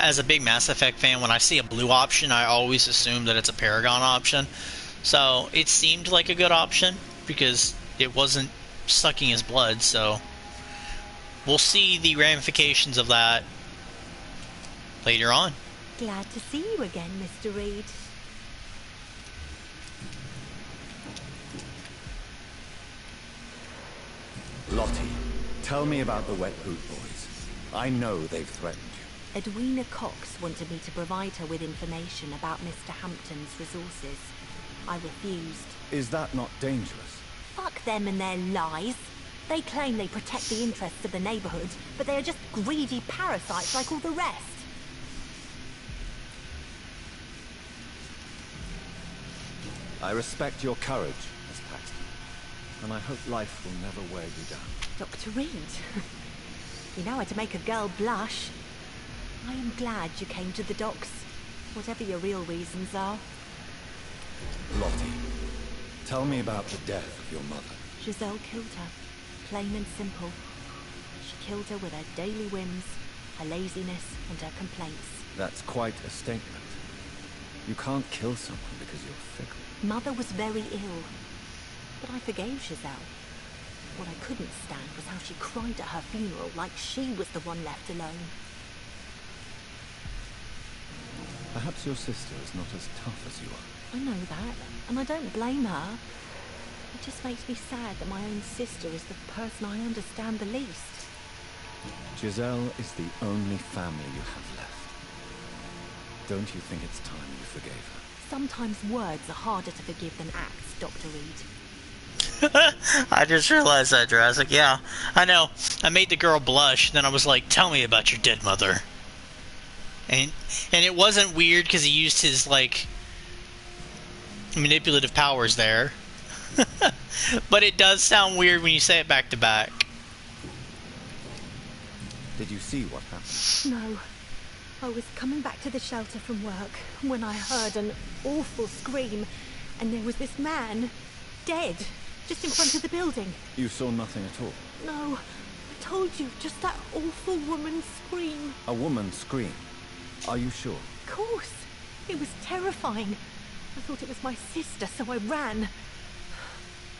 [SPEAKER 1] As a big Mass Effect fan, when I see a blue option, I always assume that it's a Paragon option. So, it seemed like a good option, because it wasn't sucking his blood, so... We'll see the ramifications of that later on.
[SPEAKER 10] Glad to see you again, Mr. Reed.
[SPEAKER 2] Lottie, tell me about the Wet Boot Boys. I know they've threatened you.
[SPEAKER 10] Edwina Cox wanted me to provide her with information about Mr. Hampton's resources. I refused.
[SPEAKER 2] Is that not dangerous?
[SPEAKER 10] Fuck them and their lies. They claim they protect the interests of the neighborhood, but they are just greedy parasites like all the rest.
[SPEAKER 2] I respect your courage, Miss Paxton, and I hope life will never wear you down.
[SPEAKER 10] Dr. Reed, you know how to make a girl blush. I am glad you came to the docks, whatever your real reasons are.
[SPEAKER 2] Lottie, tell me about the death of your mother.
[SPEAKER 10] Giselle killed her, plain and simple. She killed her with her daily whims, her laziness, and her complaints.
[SPEAKER 2] That's quite a statement. You can't kill someone because you're fickle.
[SPEAKER 10] Mother was very ill, but I forgave Giselle. What I couldn't stand was how she cried at her funeral like she was the one left alone.
[SPEAKER 2] Perhaps your sister is not as tough as you are.
[SPEAKER 10] I know that, and I don't blame her. It just makes me sad that my own sister is the person I understand the least.
[SPEAKER 2] Giselle is the only family you have left. Don't you think it's time you forgave her?
[SPEAKER 10] Sometimes words are harder to forgive than acts, Dr. Reed.
[SPEAKER 1] I just realized that, Jurassic. Yeah, I know. I made the girl blush, then I was like, tell me about your dead mother. And it wasn't weird because he used his, like, manipulative powers there. But it does sound weird when you say it back to back.
[SPEAKER 2] Did you see what happened?
[SPEAKER 10] No. I was coming back to the shelter from work when I heard an awful scream, and there was this man, dead, just in front of the building.
[SPEAKER 2] You saw nothing at all?
[SPEAKER 10] No. I told you, just that awful woman's scream.
[SPEAKER 2] A woman scream? Are you sure?
[SPEAKER 10] Of course. It was terrifying. I thought it was my sister, so I ran.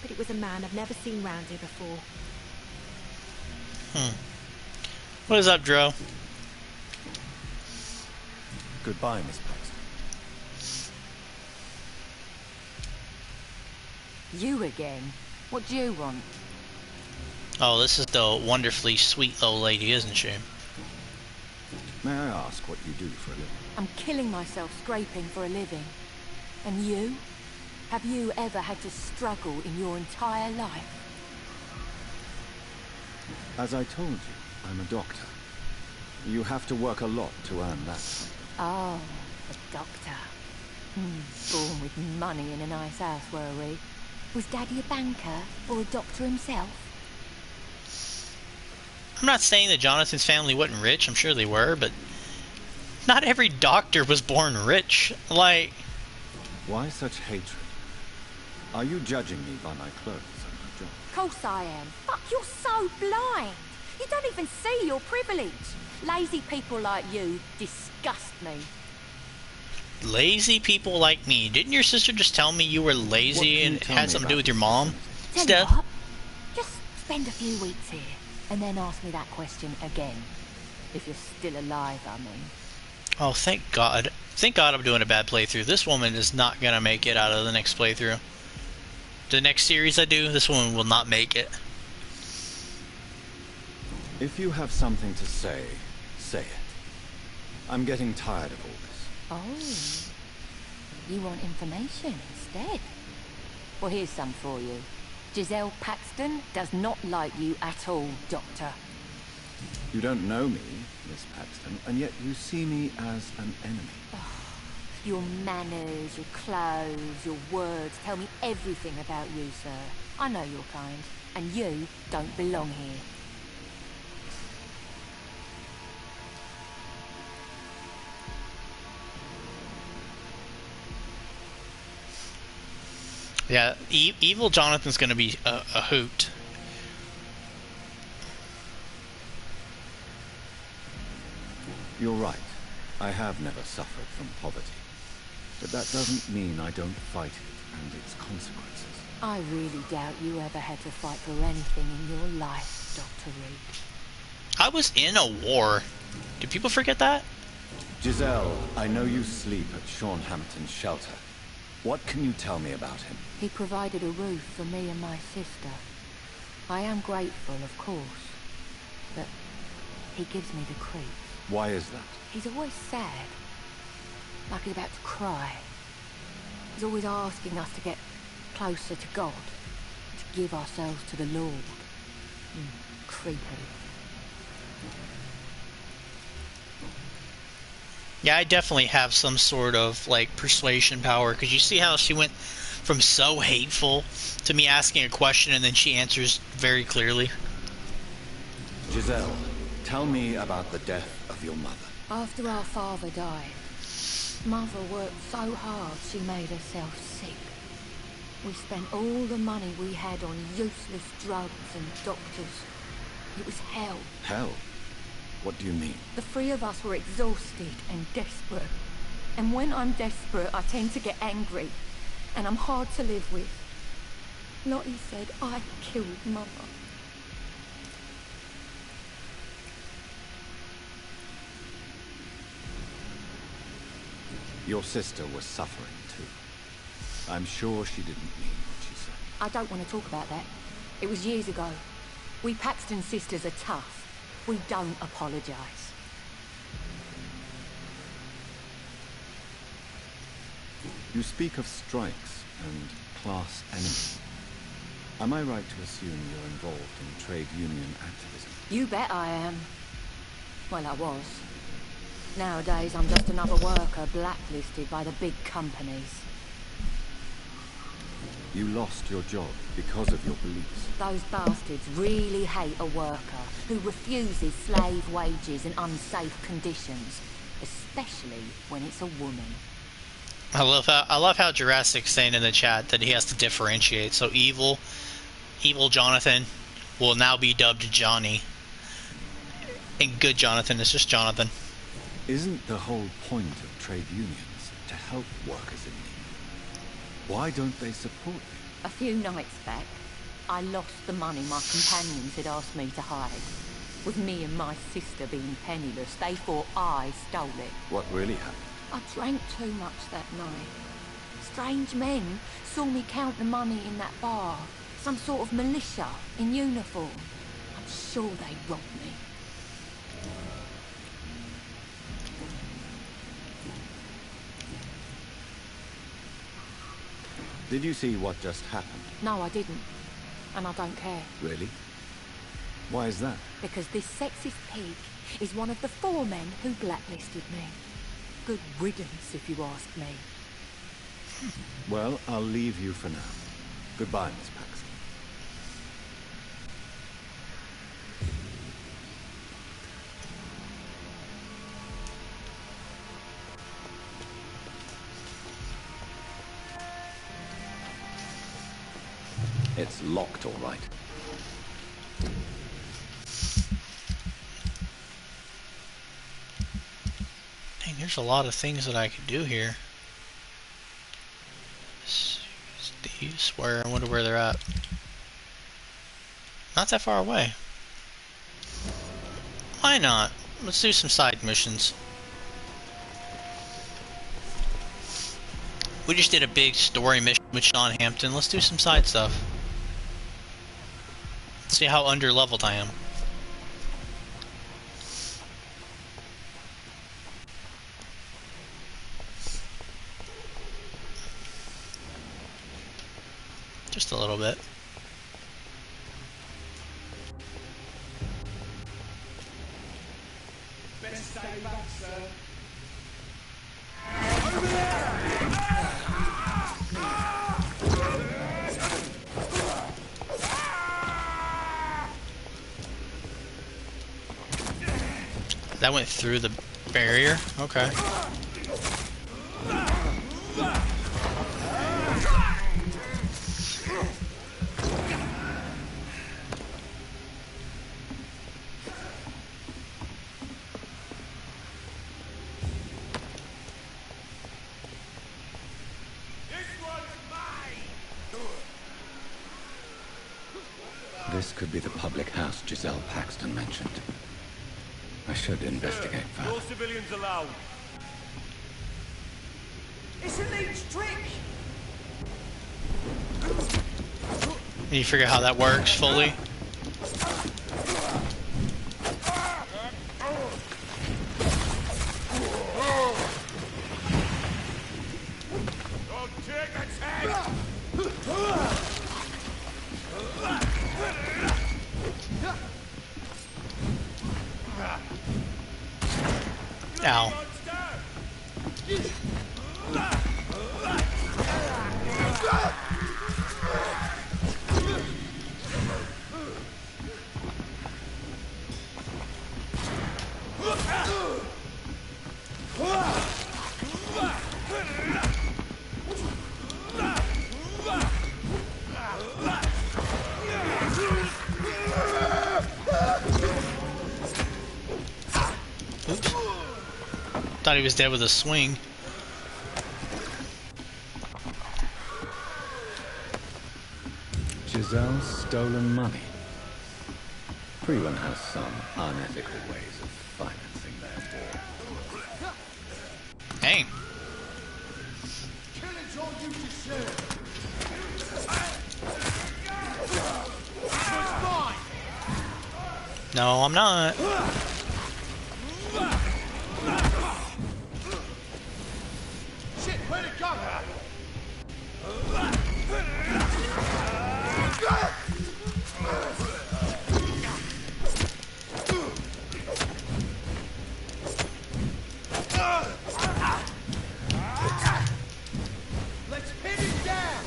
[SPEAKER 10] But it was a man I've never seen round here before.
[SPEAKER 1] What is up, Dro?
[SPEAKER 2] Goodbye, Miss Paxton.
[SPEAKER 11] You again? What do you want?
[SPEAKER 1] Oh, this is the wonderfully sweet old lady, isn't she?
[SPEAKER 2] May I ask what you do for a living?
[SPEAKER 11] I'm killing myself scraping for a living. And you? Have you ever had to struggle in your entire life?
[SPEAKER 2] As I told you, I'm a doctor. You have to work a lot to earn that.
[SPEAKER 11] Oh, a doctor. Born with money in a nice house, were we? Was Daddy a banker or a doctor himself?
[SPEAKER 1] I'm not saying that Jonathan's family wasn't rich. I'm sure they were, but not every doctor was born rich. Like...
[SPEAKER 2] Why such hatred? Are you judging me by my clothes? job.
[SPEAKER 11] Course I am. Fuck, you're so blind. You don't even see your privilege. Lazy people like you disgust me.
[SPEAKER 1] Lazy people like me. Didn't your sister just tell me you were lazy and it had something to do with your mom?
[SPEAKER 11] Tell you
[SPEAKER 1] Steph?
[SPEAKER 11] what, just spend a few weeks here and then ask me that question again. If you're still alive, I mean.
[SPEAKER 1] Oh, thank God. Thank God I'm doing a bad playthrough. This woman is not going to make it out of the next playthrough. The next series I do, this woman will not make it.
[SPEAKER 6] If you have something to say, say it. I'm getting tired of all this.
[SPEAKER 11] Oh. You want information instead? Well, here's some for you. Giselle Paxton does not like you at all, Doctor.
[SPEAKER 6] You don't know me, Miss Paxton, and yet you see me as an enemy.
[SPEAKER 11] Oh, your manners, your clothes, your words tell me everything about you, sir. I know your kind, and you don't belong here.
[SPEAKER 1] Yeah, evil Jonathan's going to be a hoot.
[SPEAKER 6] You're right. I have never suffered from poverty. But that doesn't mean I don't fight it and its consequences.
[SPEAKER 11] I really doubt you ever had to fight for anything in your life, Dr. Reed.
[SPEAKER 1] I was in a war. Do people forget that?
[SPEAKER 6] Giselle, I know you sleep at Sean Hampton's shelter. What can you tell me about him?
[SPEAKER 11] He provided a roof for me and my sister. I am grateful, of course, but he gives me the creeps.
[SPEAKER 6] Why is that?
[SPEAKER 11] He's always sad, like he's about to cry. He's always asking us to get closer to God, to give ourselves to the Lord. Creepy.
[SPEAKER 1] Yeah, I definitely have some sort of, like, persuasion power, because you see how she went from so hateful to me asking a question and then she answers very clearly.
[SPEAKER 6] Giselle, tell me about the death of your mother.
[SPEAKER 11] After our father died, Mother worked so hard she made herself sick. We spent all the money we had on useless drugs and doctors. It was hell.
[SPEAKER 6] Hell? What do you mean?
[SPEAKER 11] The three of us were exhausted and desperate. And when I'm desperate, I tend to get angry. And I'm hard to live with. Lottie said I killed Mother.
[SPEAKER 6] Your sister was suffering too. I'm sure she didn't mean what she said.
[SPEAKER 11] I don't want to talk about that. It was years ago. We Paxton sisters are tough. We don't apologise.
[SPEAKER 6] You speak of strikes and class enemies. Am I right to assume you're involved in trade union activism?
[SPEAKER 11] You bet I am. Well, I was. Nowadays, I'm just another worker blacklisted by the big companies.
[SPEAKER 6] You lost your job because of your beliefs.
[SPEAKER 11] Those bastards really hate a worker who refuses slave wages and unsafe conditions, especially when it's a woman.
[SPEAKER 1] I love how Jurassic's saying in the chat that he has to differentiate. So evil Jonathan will now be dubbed Johnny, and good Jonathan is just Jonathan.
[SPEAKER 6] Isn't the whole point of trade unions to help workers in need? Why don't they support you?
[SPEAKER 11] A few nights back, I lost the money my companions had asked me to hide. With me and my sister being penniless, they thought I stole it.
[SPEAKER 6] What really happened?
[SPEAKER 11] I drank too much that night. Strange men saw me count the money in that bar. Some sort of militia in uniform. I'm sure they robbed me.
[SPEAKER 6] Did you see what just happened?
[SPEAKER 11] No, I didn't. And I don't care.
[SPEAKER 6] Really? Why is that?
[SPEAKER 11] Because this sexist pig is one of the 4 men who blacklisted me. Good riddance, if you ask me.
[SPEAKER 6] Well, I'll leave you for now. Goodbye, Miss Paxton.
[SPEAKER 2] It's locked, all right.
[SPEAKER 1] Dang, there's a lot of things that I could do here. These, where I wonder where they're at. Not that far away. Why not? Let's do some side missions. We just did a big story mission with Sean Hampton. Let's do some side stuff. Let's see how under-leveled I am. Just a little bit.
[SPEAKER 3] Best day back, sir.
[SPEAKER 1] That went through the barrier? Okay.
[SPEAKER 2] This could be the public house Giselle Paxton mentioned. I should investigate further.
[SPEAKER 3] No civilians allowed. It's a leech trick.
[SPEAKER 1] Can you figure out how that works fully? Ow. Thought he was dead with a swing.
[SPEAKER 2] Giselle's stolen money. Everyone has some unethical ways of financing their war.
[SPEAKER 1] Dang.
[SPEAKER 3] Killing's all you deserve.
[SPEAKER 1] No, I'm not.
[SPEAKER 3] Shit, where'd it go? Let's pin it down.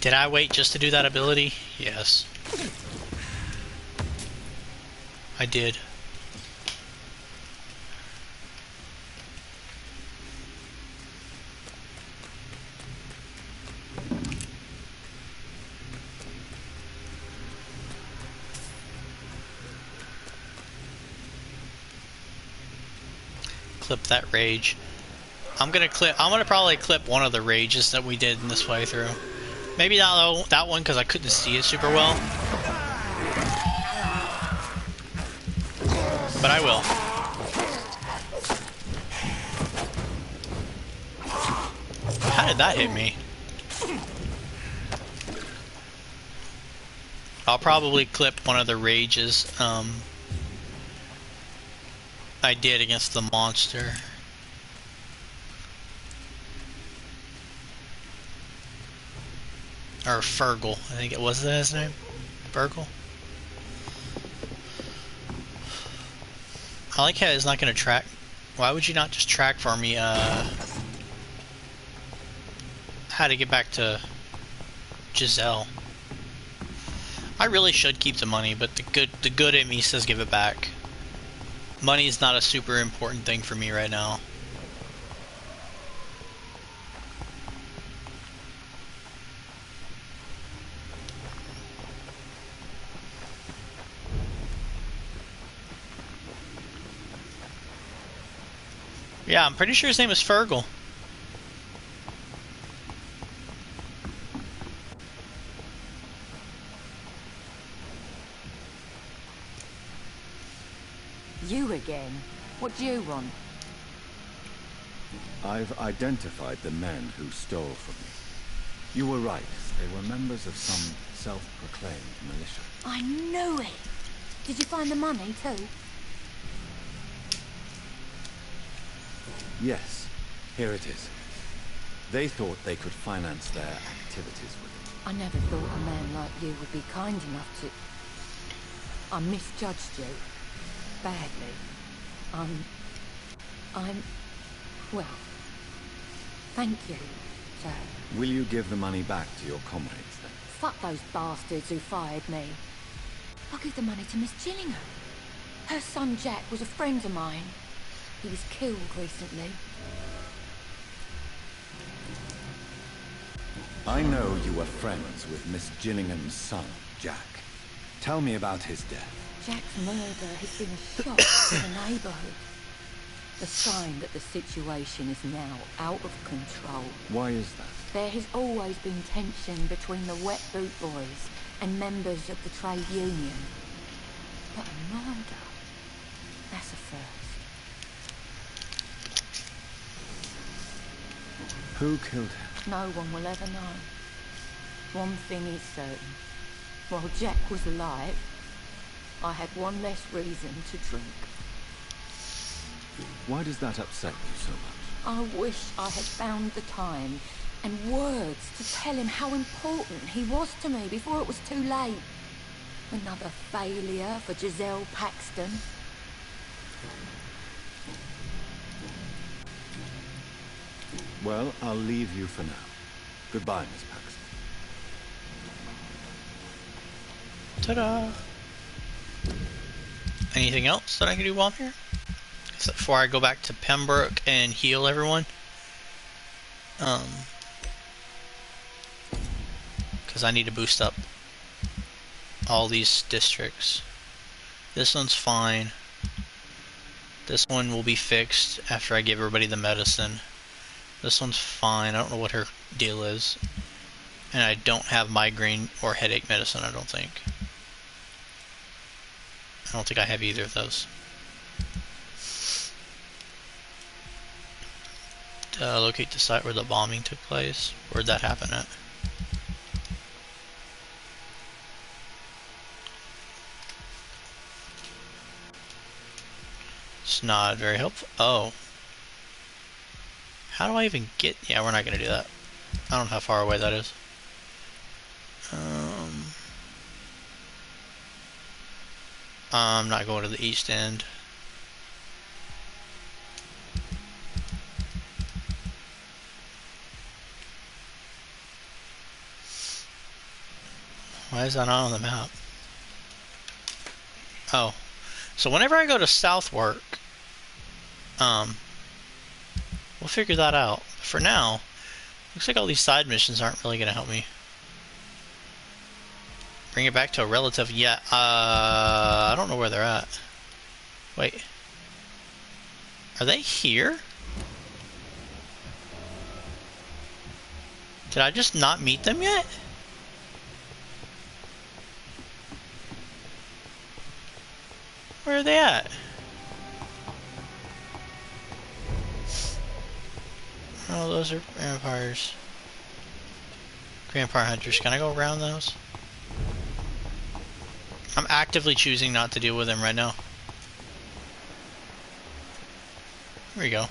[SPEAKER 1] Did I wait just to do that ability? Yes. I did. Clip that rage. I'm gonna probably clip one of the rages that we did in this playthrough. Maybe not that one because I couldn't see it super well. But I will. How did that hit me? I'll probably clip one of the rages I did against the monster. Or Fergal, I think it was that his name? Fergal? I like how it's not going to track. Why would you not just track for me, how to get back to Giselle? I really should keep the money, but the good in me says give it back. Money is not a super important thing for me right now. Yeah, I'm pretty sure his name is Fergal.
[SPEAKER 11] You again? What do you want?
[SPEAKER 2] I've identified the men who stole from me. You were right. They were members of some self-proclaimed militia.
[SPEAKER 11] I knew it! Did you find the money too?
[SPEAKER 2] Yes, here it is. They thought they could finance their activities with it.
[SPEAKER 11] I never thought a man like you would be kind enough to... I misjudged you. Badly. Well, thank you, sir.
[SPEAKER 2] Will you give the money back to your comrades then?
[SPEAKER 11] Fuck those bastards who fired me. I'll give the money to Miss Gillingham. Her son Jack was a friend of mine. He was killed recently.
[SPEAKER 2] I know you were friends with Miss Gillingham's son, Jack. Tell me about his death.
[SPEAKER 11] Jack's murder has been a shock to the neighbourhood. A sign that the situation is now out of control.
[SPEAKER 2] Why is that?
[SPEAKER 11] There has always been tension between the Wet Boot Boys and members of the trade union. But a murder? That's a first.
[SPEAKER 2] Who killed him?
[SPEAKER 11] No one will ever know. One thing is certain. While Jack was alive, I had one less reason to drink.
[SPEAKER 2] Why does that upset you so much?
[SPEAKER 11] I wish I had found the time and words to tell him how important he was to me before it was too late. Another failure for Giselle Paxton.
[SPEAKER 2] Well, I'll leave you for now. Goodbye, Miss Paxton.
[SPEAKER 1] Ta-da! Anything else that I can do while I'm here? Except before I go back to Pembroke and heal everyone. Because I need to boost up all these districts. This one's fine. This one will be fixed after I give everybody the medicine. This one's fine. I don't know what her deal is. And I don't have migraine or headache medicine, I don't think. I don't think I have either of those. Locate the site where the bombing took place. Where'd that happen at? It's not very helpful. Oh. How do I even get... Yeah, we're not going to do that. I don't know how far away that is. I'm not going to the east end. Why is that not on the map? Oh. So whenever I go to Southwark, we'll figure that out. For now, looks like all these side missions aren't really going to help me. Bring it back to a relative. Yeah, I don't know where they're at. Wait. Are they here? Did I just not meet them yet? Where are they at? Oh, those are vampires. Vampire hunters. Can I go around those? I'm actively choosing not to deal with them right now. Here we go.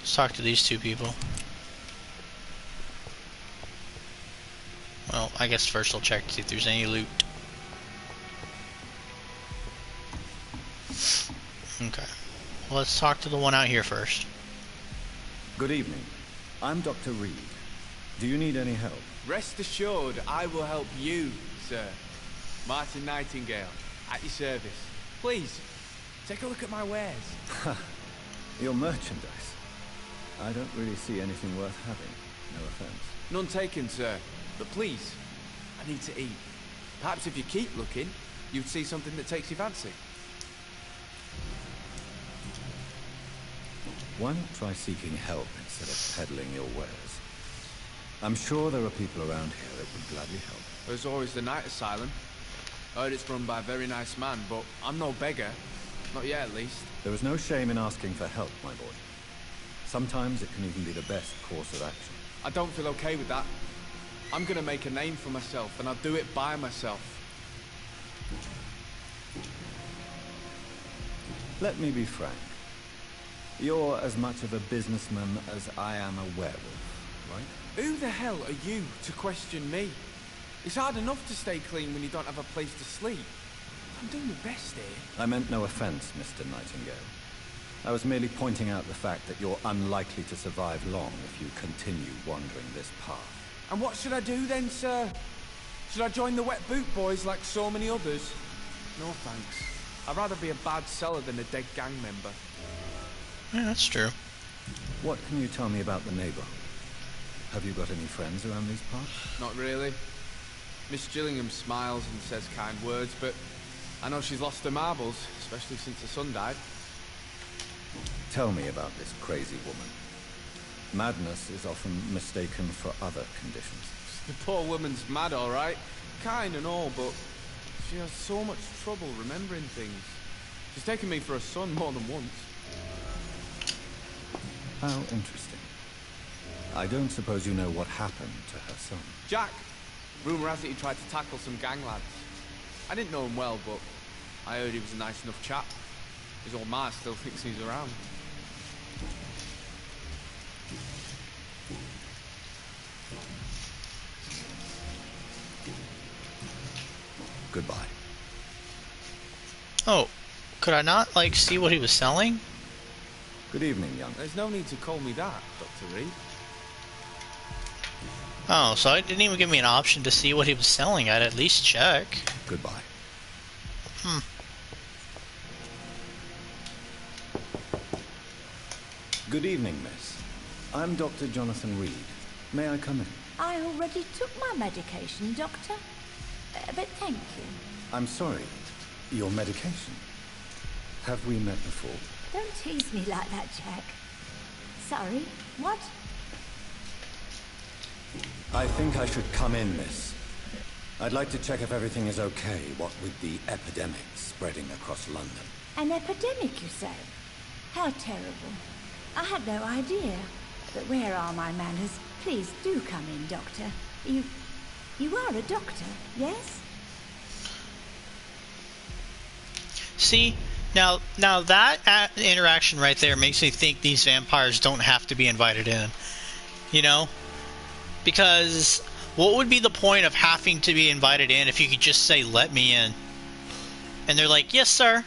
[SPEAKER 1] Let's talk to these two people. Well, I guess first I'll check to see if there's any loot. Okay. Well, let's talk to the one out here first.
[SPEAKER 2] Good evening. I'm Dr. Reed. Do you need any help?
[SPEAKER 12] Rest assured, I will help you, sir. Martin Nightingale, at your service. Please, take a look at my wares.
[SPEAKER 2] Your merchandise. I don't really see anything worth having. No offense.
[SPEAKER 12] None taken, sir. But please, I need to eat. Perhaps if you keep looking, you'd see something that takes your fancy.
[SPEAKER 2] Why not try seeking help instead of peddling your wares? I'm sure there are people around here that would gladly help.
[SPEAKER 12] There's always the night asylum. I heard it's run by a very nice man, but I'm no beggar. Not yet, at least.
[SPEAKER 2] There is no shame in asking for help, my boy. Sometimes it can even be the best course of action.
[SPEAKER 12] I don't feel okay with that. I'm gonna make a name for myself, and I'll do it by myself.
[SPEAKER 2] Let me be frank. You're as much of a businessman as I am a werewolf, right?
[SPEAKER 12] Who the hell are you to question me? It's hard enough to stay clean when you don't have a place to sleep. I'm doing my best here.
[SPEAKER 2] I meant no offense, Mr. Nightingale. I was merely pointing out the fact that you're unlikely to survive long if you continue wandering this path.
[SPEAKER 12] And what should I do then, sir? Should I join the Wet Boot Boys like so many others? No thanks. I'd rather be a bad seller than a dead gang member.
[SPEAKER 1] Yeah, that's true.
[SPEAKER 2] What can you tell me about the neighborhood? Have you got any friends around these parts?
[SPEAKER 12] Not really. Miss Gillingham smiles and says kind words, but I know she's lost her marbles, especially since her son died.
[SPEAKER 2] Tell me about this crazy woman. Madness is often mistaken for other conditions.
[SPEAKER 12] The poor woman's mad, all right. Kind and all, but she has so much trouble remembering things. She's taken me for a son more than once.
[SPEAKER 2] How interesting. I don't suppose you know what happened to her son.
[SPEAKER 12] Jack! Rumour has it he tried to tackle some gang lads. I didn't know him well, but I heard he was a nice enough chap. His old ma still thinks he's around.
[SPEAKER 2] Goodbye.
[SPEAKER 1] Oh, could I not, like, see what he was selling?
[SPEAKER 2] Good evening, young.
[SPEAKER 12] There's no need to call me that, Dr. Reed.
[SPEAKER 1] Oh, so it didn't even give me an option to see what he was selling. I'd at least check.
[SPEAKER 2] Goodbye. Good evening, miss. I'm Dr. Jonathan Reed. May I come in?
[SPEAKER 8] I already took my medication, Doctor. But thank you.
[SPEAKER 2] I'm sorry. Your medication? Have we met before?
[SPEAKER 8] Don't tease me like that, Jack. Sorry, what?
[SPEAKER 2] I think I should come in, miss. I'd like to check if everything is okay, what with the epidemic spreading across London.
[SPEAKER 8] An epidemic, you say? How terrible. I had no idea. But where are my manners? Please do come in, Doctor. You are a doctor, yes?
[SPEAKER 1] See, now that interaction right there makes me think these vampires don't have to be invited in. You know? Because what would be the point of having to be invited in if you could just say, let me in? And they're like, yes, sir.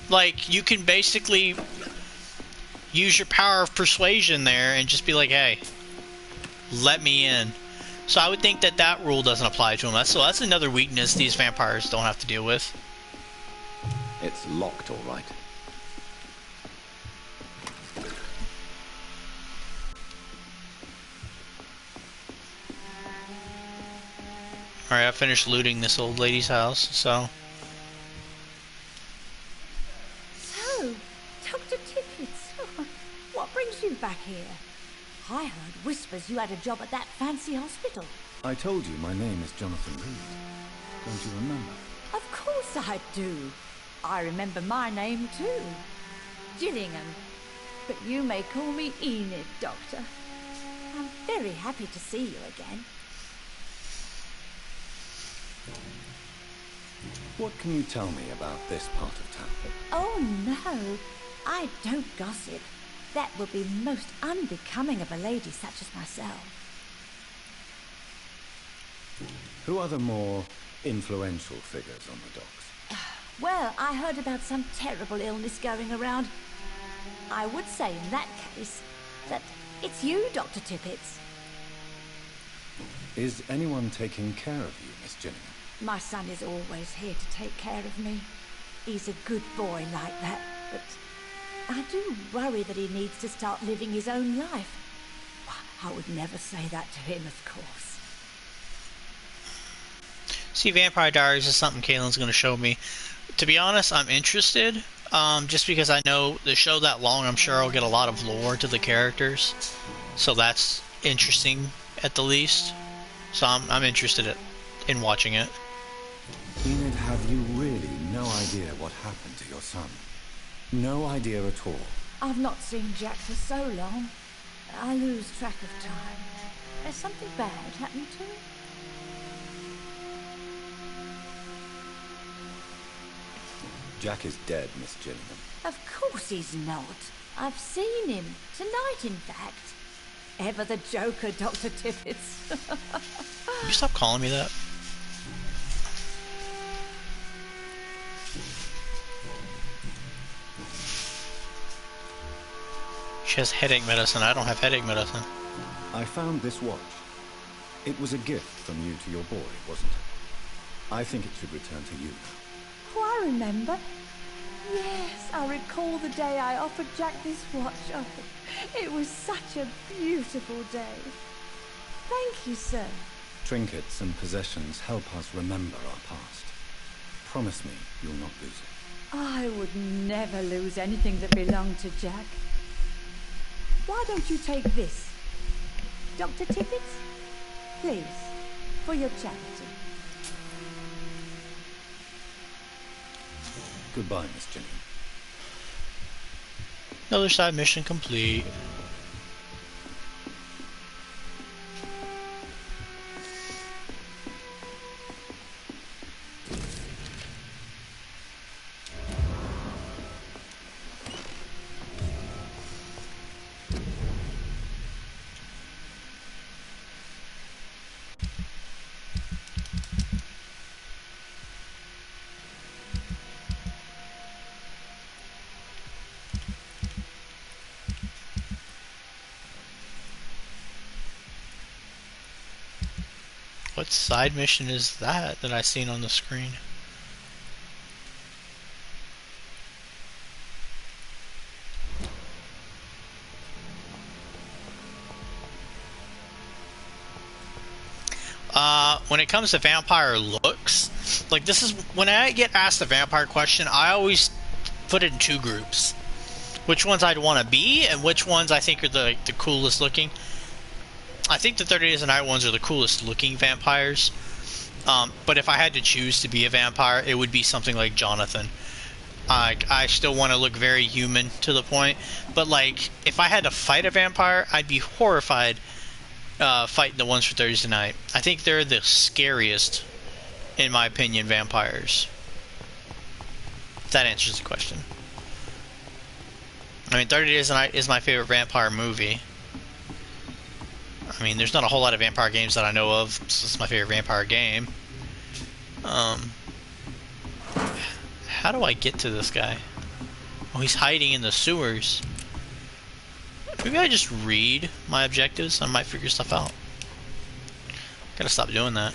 [SPEAKER 1] Like, you can basically use your power of persuasion there and just be like, hey, let me in. So I would think that that rule doesn't apply to them. So that's another weakness these vampires don't have to deal with.
[SPEAKER 2] It's locked, all right.
[SPEAKER 1] Alright, I finished looting this old lady's house, so...
[SPEAKER 8] So, Dr. Tippets, what brings you back here? I heard whispers you had a job at that fancy hospital.
[SPEAKER 2] I told you my name is Jonathan Reed. Don't you remember?
[SPEAKER 8] Of course I do. I remember my name too. Gillingham. But you may call me Enid, Doctor. I'm very happy to see you again.
[SPEAKER 2] What can you tell me about this part of town?
[SPEAKER 8] Oh no, I don't gossip. That would be most unbecoming of a lady such as myself.
[SPEAKER 2] Who are the more influential figures on the docks?
[SPEAKER 8] Well, I heard about some terrible illness going around. I would say in that case that
[SPEAKER 10] It's you, Dr. Tippets.
[SPEAKER 2] Is anyone taking care of you, Miss Gillingham?
[SPEAKER 8] My son is always here to take care of me. He's a good boy like that, but I do worry that he needs to start living his own life. I would never say that to him, of course.
[SPEAKER 1] See, Vampire Diaries is something Kaylin's going to show me. To be honest, I'm interested. Just because I know the show that long, I'm sure I'll get a lot of lore to the characters. So that's interesting at the least. So I'm interested in watching it.
[SPEAKER 2] Enid, have you really no idea what happened to your son? No idea at all?
[SPEAKER 8] I've not seen Jack for so long. I lose track of time. Has something bad happened to him?
[SPEAKER 2] Jack is dead, Miss Gillingham.
[SPEAKER 8] Of course he's not. I've seen him. Tonight, in fact. Ever the Joker, Dr. Tippets.
[SPEAKER 1] Can you stop calling me that? She has headache medicine. I don't have headache medicine.
[SPEAKER 2] I found this watch. It was a gift from you to your boy, wasn't it? I think it should return to you now.
[SPEAKER 8] Oh, I remember. Yes, I recall the day I offered Jack this watch. Oh, it was such a beautiful day. Thank you, sir.
[SPEAKER 2] Trinkets and possessions help us remember our past. Promise me you'll not lose it.
[SPEAKER 8] I would never lose anything that belonged to Jack. Why don't you take this? Dr. Tippets? Please, for your charity.
[SPEAKER 2] Goodbye, Miss Gillingham.
[SPEAKER 1] Another side mission complete. What side mission is that I seen on the screen? When it comes to vampire looks, like this is when I get asked a vampire question, I always put it in two groups. Which ones I'd want to be and which ones I think are the coolest looking. I think the 30 Days of Night ones are the coolest looking vampires. But if I had to choose to be a vampire, it would be something like Jonathan. I still want to look very human to the point. But like, if I had to fight a vampire, I'd be horrified fighting the ones for 30 Days of Night. I think they're the scariest, in my opinion, vampires. If that answers the question. I mean, 30 Days of Night is my favorite vampire movie. I mean, there's not a whole lot of vampire games that I know of, so it's my favorite vampire game. How do I get to this guy? Oh, he's hiding in the sewers. Maybe I just read my objectives. I might figure stuff out. Gotta stop doing that.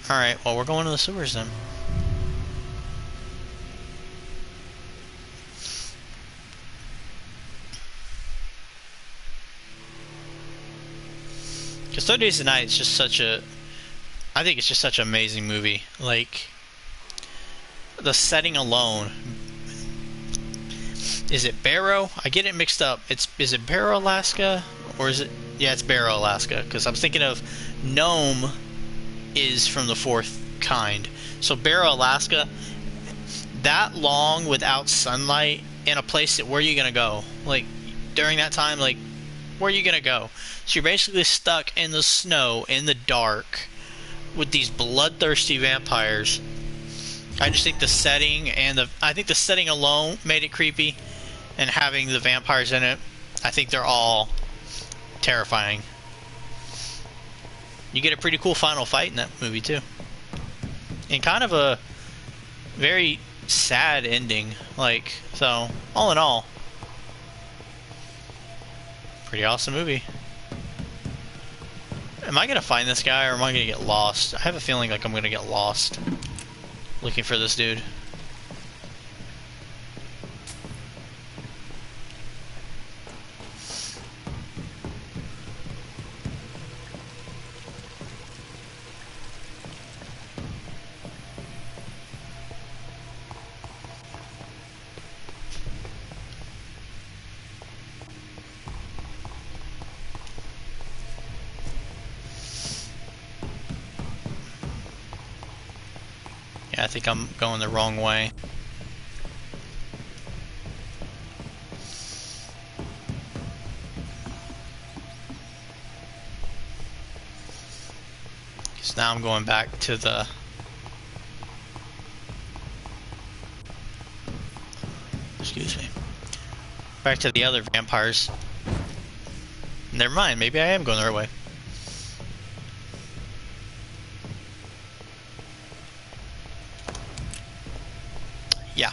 [SPEAKER 1] Alright, well, we're going to the sewers then. Because 30 Days of Night is just such a... I think it's just such an amazing movie. Like, the setting alone. Is it Barrow? I get it mixed up. Is it Barrow, Alaska? Or is it... Yeah, it's Barrow, Alaska. Because I'm thinking of Nome is from the fourth kind. So Barrow, Alaska, that long without sunlight in a place that... Where are you going to go? Like, during that time, like, where are you going to go? So you're basically stuck in the snow, in the dark, with these bloodthirsty vampires. I just think the setting and I think the setting alone made it creepy, and having the vampires in it, I think they're all terrifying. You get a pretty cool final fight in that movie too, and kind of a very sad ending. Like, so all in all, Pretty awesome movie. Am I gonna find this guy or am I gonna get lost? I have a feeling like I'm gonna get lost looking for this dude. Yeah, I think I'm going the wrong way. Because now I'm going back to the... Excuse me. Back to the other vampires. Never mind, maybe I am going the right way. Yeah.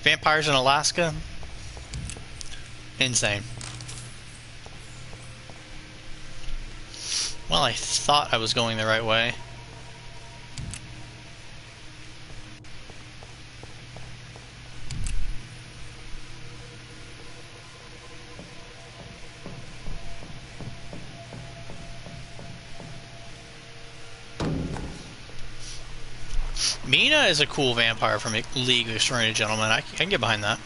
[SPEAKER 1] Vampires in Alaska? Insane. Well, I thought I was going the right way. Mina is a cool vampire from League of Extraordinary Gentlemen. I can get behind that.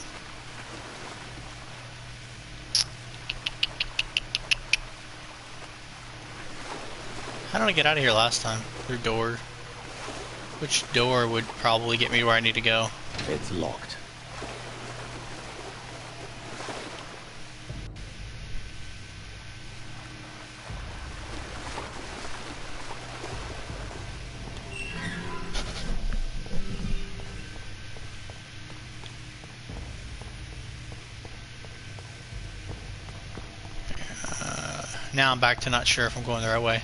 [SPEAKER 1] How did I get out of here last time? Through door. Which door would probably get me where I need to go?
[SPEAKER 2] It's locked.
[SPEAKER 1] Now I'm back to not sure if I'm going the right way.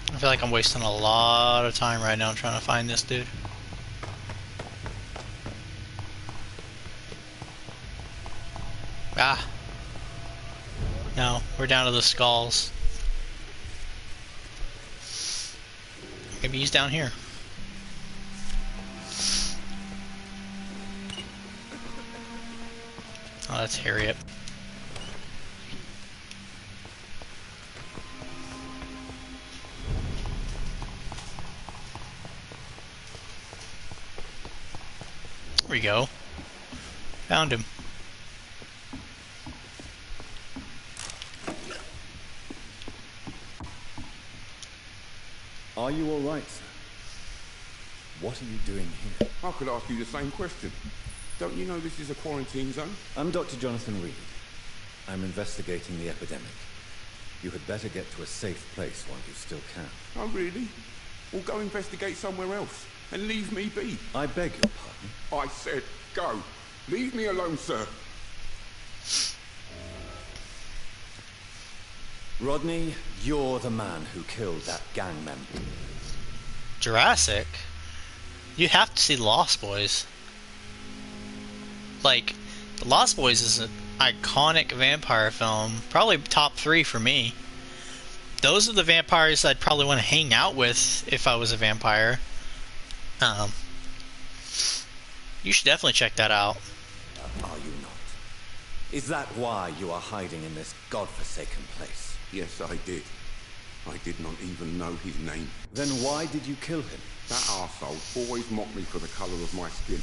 [SPEAKER 1] I feel like I'm wasting a lot of time right now trying to find this dude. Ah. No, we're down to the skulls. Maybe he's down here. Oh, that's Harriet. There we go. Found him.
[SPEAKER 2] Are you all right, sir? What are you doing here?
[SPEAKER 9] I could ask you the same question. Don't you know this is a quarantine zone?
[SPEAKER 2] I'm Dr. Jonathan Reed. I'm investigating the epidemic. You had better get to a safe place while you still can.
[SPEAKER 9] Oh, really? Well, go investigate somewhere else and leave me be.
[SPEAKER 2] I beg your pardon?
[SPEAKER 9] I said go. Leave me alone, sir.
[SPEAKER 2] Rodney, you're the man who killed that gang member.
[SPEAKER 1] Jurassic? You have to see Lost Boys. Like, The Lost Boys is an iconic vampire film. Probably top 3 for me. Those are the vampires I'd probably want to hang out with if I was a vampire. You should definitely check that out.
[SPEAKER 6] Are you not? Is that why you are hiding in this godforsaken place?
[SPEAKER 9] Yes, I did. I did not even know his name.
[SPEAKER 6] Then why did you kill him?
[SPEAKER 9] That arsehole always mocked me for the colour of my skin.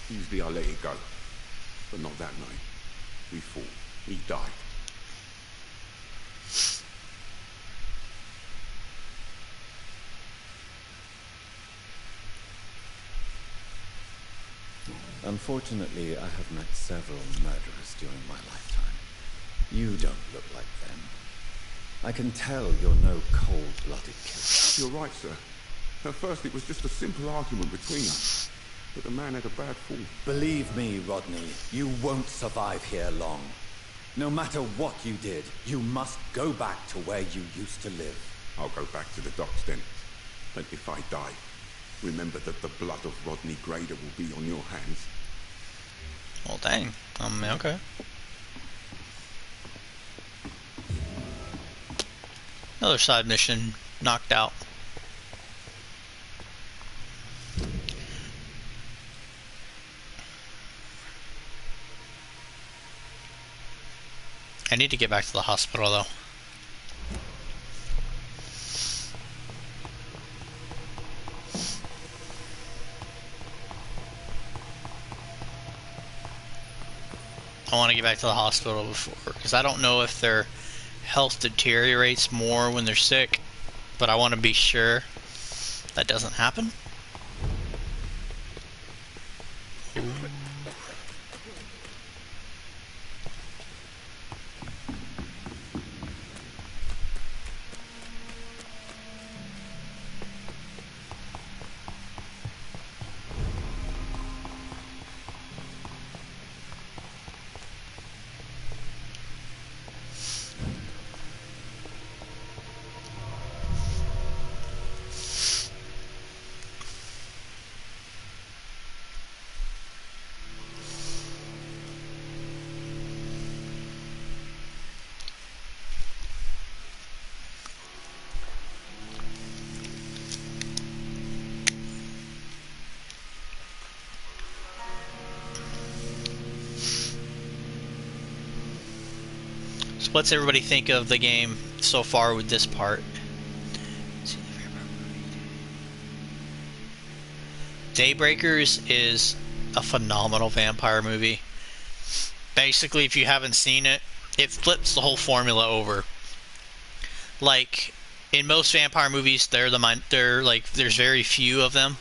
[SPEAKER 9] Usually I let it go. But not that night. We fought. He died.
[SPEAKER 2] Unfortunately, I have met several murderers during my lifetime. You don't look like them. I can tell you're no cold-blooded killer.
[SPEAKER 9] You're right, sir. At first it was just a simple argument between us. But the man had a bad fall.
[SPEAKER 6] Believe me, Rodney, you won't survive here long.
[SPEAKER 2] No matter what you did, you must go back to where you used to live.
[SPEAKER 13] I'll go back to the docks then. But if I die, remember that the blood of Rodney Grader will be on your hands.
[SPEAKER 1] Well, dang. Okay. Another side mission knocked out. I need to get back to the hospital though. I want to get back to the hospital before, because I don't know if their health deteriorates more when they're sick, but I want to be sure that doesn't happen. Ooh. So what's everybody think of the game so far with this part? Daybreakers is a phenomenal vampire movie. Basically, if you haven't seen it, it flips the whole formula over. Like in most vampire movies, they're like there's very few of them,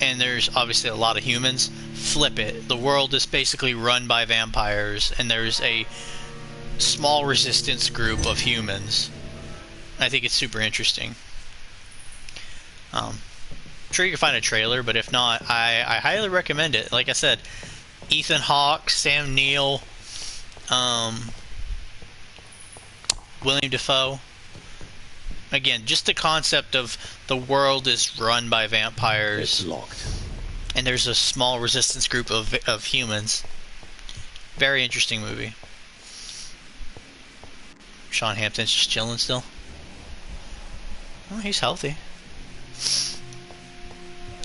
[SPEAKER 1] and there's obviously a lot of humans. Flip it. The world is basically run by vampires, and there's a small resistance group of humans. I think it's super interesting. I'm sure you can find a trailer, but if not, I highly recommend it. Like I said, Ethan Hawke, Sam Neill, William Dafoe. Again, just the concept of the world is run by vampires.
[SPEAKER 2] It's locked.
[SPEAKER 1] And there's a small resistance group of humans. Very interesting movie. Sean Hampton's just chilling still. Oh, he's healthy.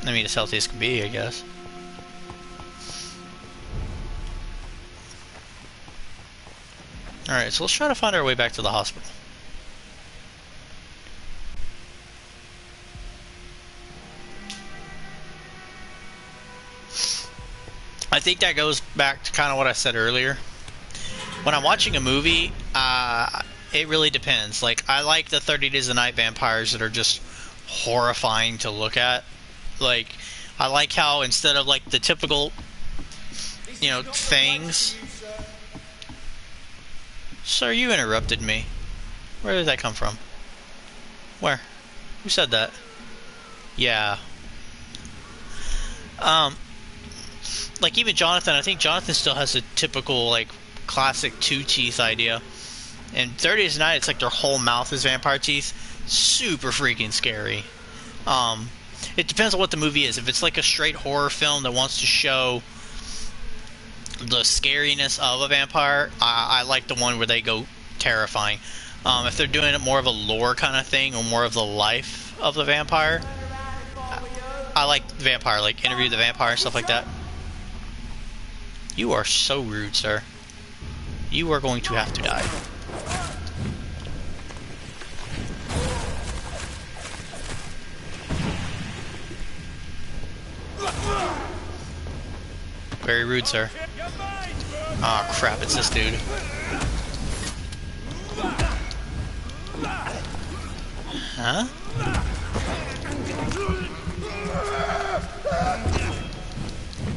[SPEAKER 1] I mean, as healthy as can be, I guess. Alright, so let's try to find our way back to the hospital. I think that goes back to kind of what I said earlier. When I'm watching a movie, it really depends. Like, I like the 30 Days a Night vampires that are just horrifying to look at. Like, I like how instead of like the typical, things. Sir, you interrupted me. Where did that come from? Where? Who said that? Yeah. Like even Jonathan, I think Jonathan still has a typical like classic two teeth idea. And 30 Days a Night, it's like their whole mouth is vampire teeth. Super freaking scary. It depends on what the movie is. If it's like a straight horror film that wants to show the scariness of a vampire, I like the one where they go terrifying. If they're doing it more of a lore kind of thing or more of the life of the vampire, I like vampire, like Interview the Vampire and stuff like that. You are so rude, sir. You are going to have to die. Very rude, sir. Aw, oh, crap, it's this dude. Huh?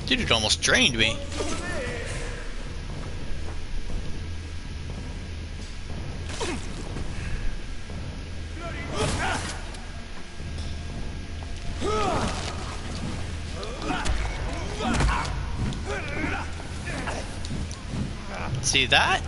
[SPEAKER 1] Dude, it almost drained me. See that?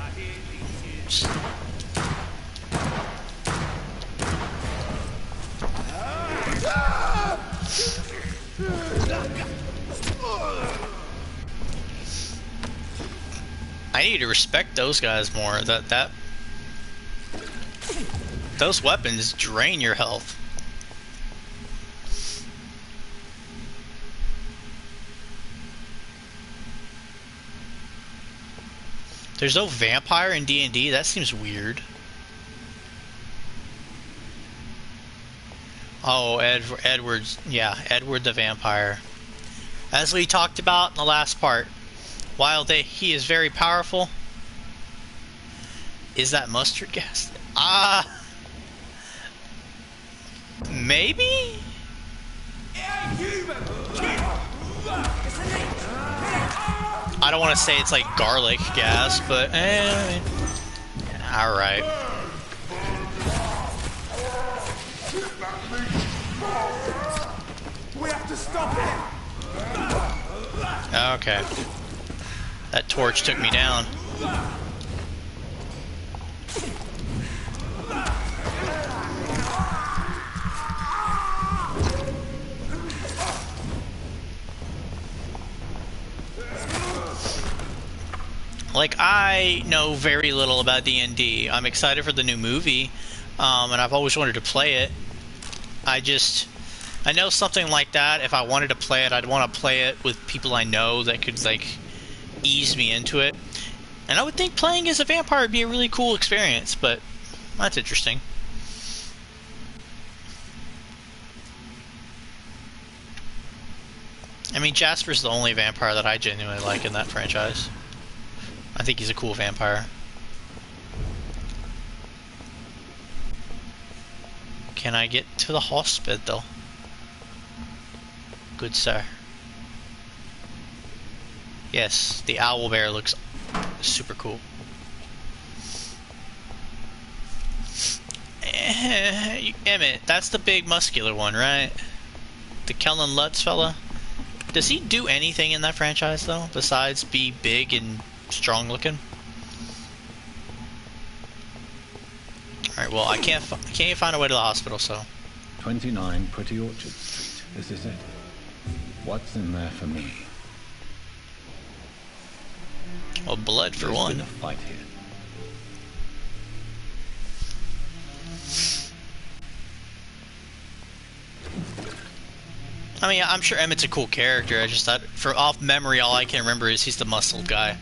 [SPEAKER 1] I need to respect those guys more. Those weapons drain your health. There's no vampire in D&D? That seems weird. Oh, Edward's... yeah, Edward the vampire. As we talked about in the last part, while he is very powerful... Is that mustard gas? Maybe? I don't want to say it's like garlic gas, but alright.
[SPEAKER 3] We have to stop it.
[SPEAKER 1] Okay. That torch took me down. Like, I know very little about D&D. I'm excited for the new movie, and I've always wanted to play it. I know something like that, if I wanted to play it, I'd want to play it with people I know that could, like, ease me into it. And I would think playing as a vampire would be a really cool experience, but that's interesting. I mean, Jasper's the only vampire that I genuinely like in that franchise. I think he's a cool vampire. Can I get to the hospital? Good sir. Yes, the owl bear looks super cool. Emmett, that's the big muscular one, right? The Kellen Lutz fella? Does he do anything in that franchise though, besides be big and strong looking? Alright, well I can't find a way to the hospital, so
[SPEAKER 2] 29 Pretty Orchard Street. This is it. What's in there for me?
[SPEAKER 1] Well, blood for
[SPEAKER 2] There's
[SPEAKER 1] one.
[SPEAKER 2] been a fight here.
[SPEAKER 1] I mean, I'm sure Emmett's a cool character. I just thought, off memory, all I can remember is he's the muscled guy.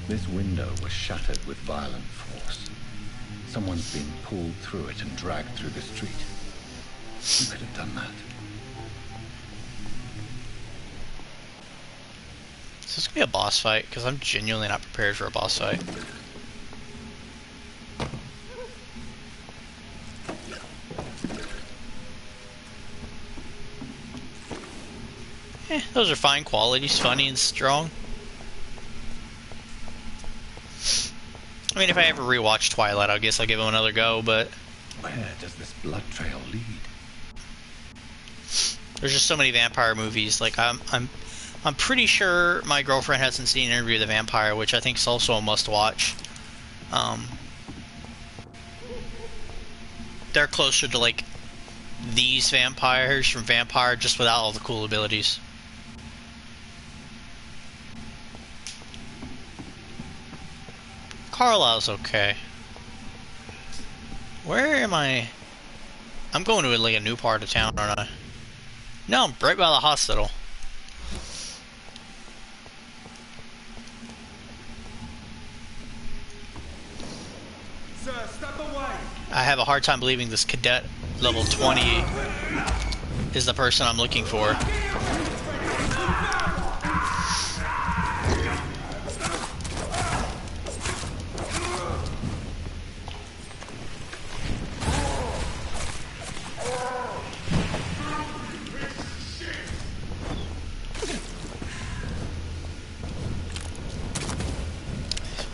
[SPEAKER 2] This window was shattered with violent force. Someone's been pulled through it and dragged through the street. Who could have done that?
[SPEAKER 1] Is this gonna be a boss fight? Because I'm genuinely not prepared for a boss fight. Those are fine qualities, funny and strong. I mean, if I ever rewatch Twilight, I guess I'll give him another go, but...
[SPEAKER 2] Where does this blood trail lead?
[SPEAKER 1] There's just so many vampire movies. Like, I'm pretty sure my girlfriend hasn't seen Interview with the Vampire, which I think is also a must-watch. They're closer to, like, these vampires from Vampire, just without all the cool abilities. Carlisle's okay. Where am I? I'm going to like a new part of town, aren't I? No, I'm right by the hospital.
[SPEAKER 3] Sir, step away.
[SPEAKER 1] I have a hard time believing this cadet level 20 is the person I'm looking for.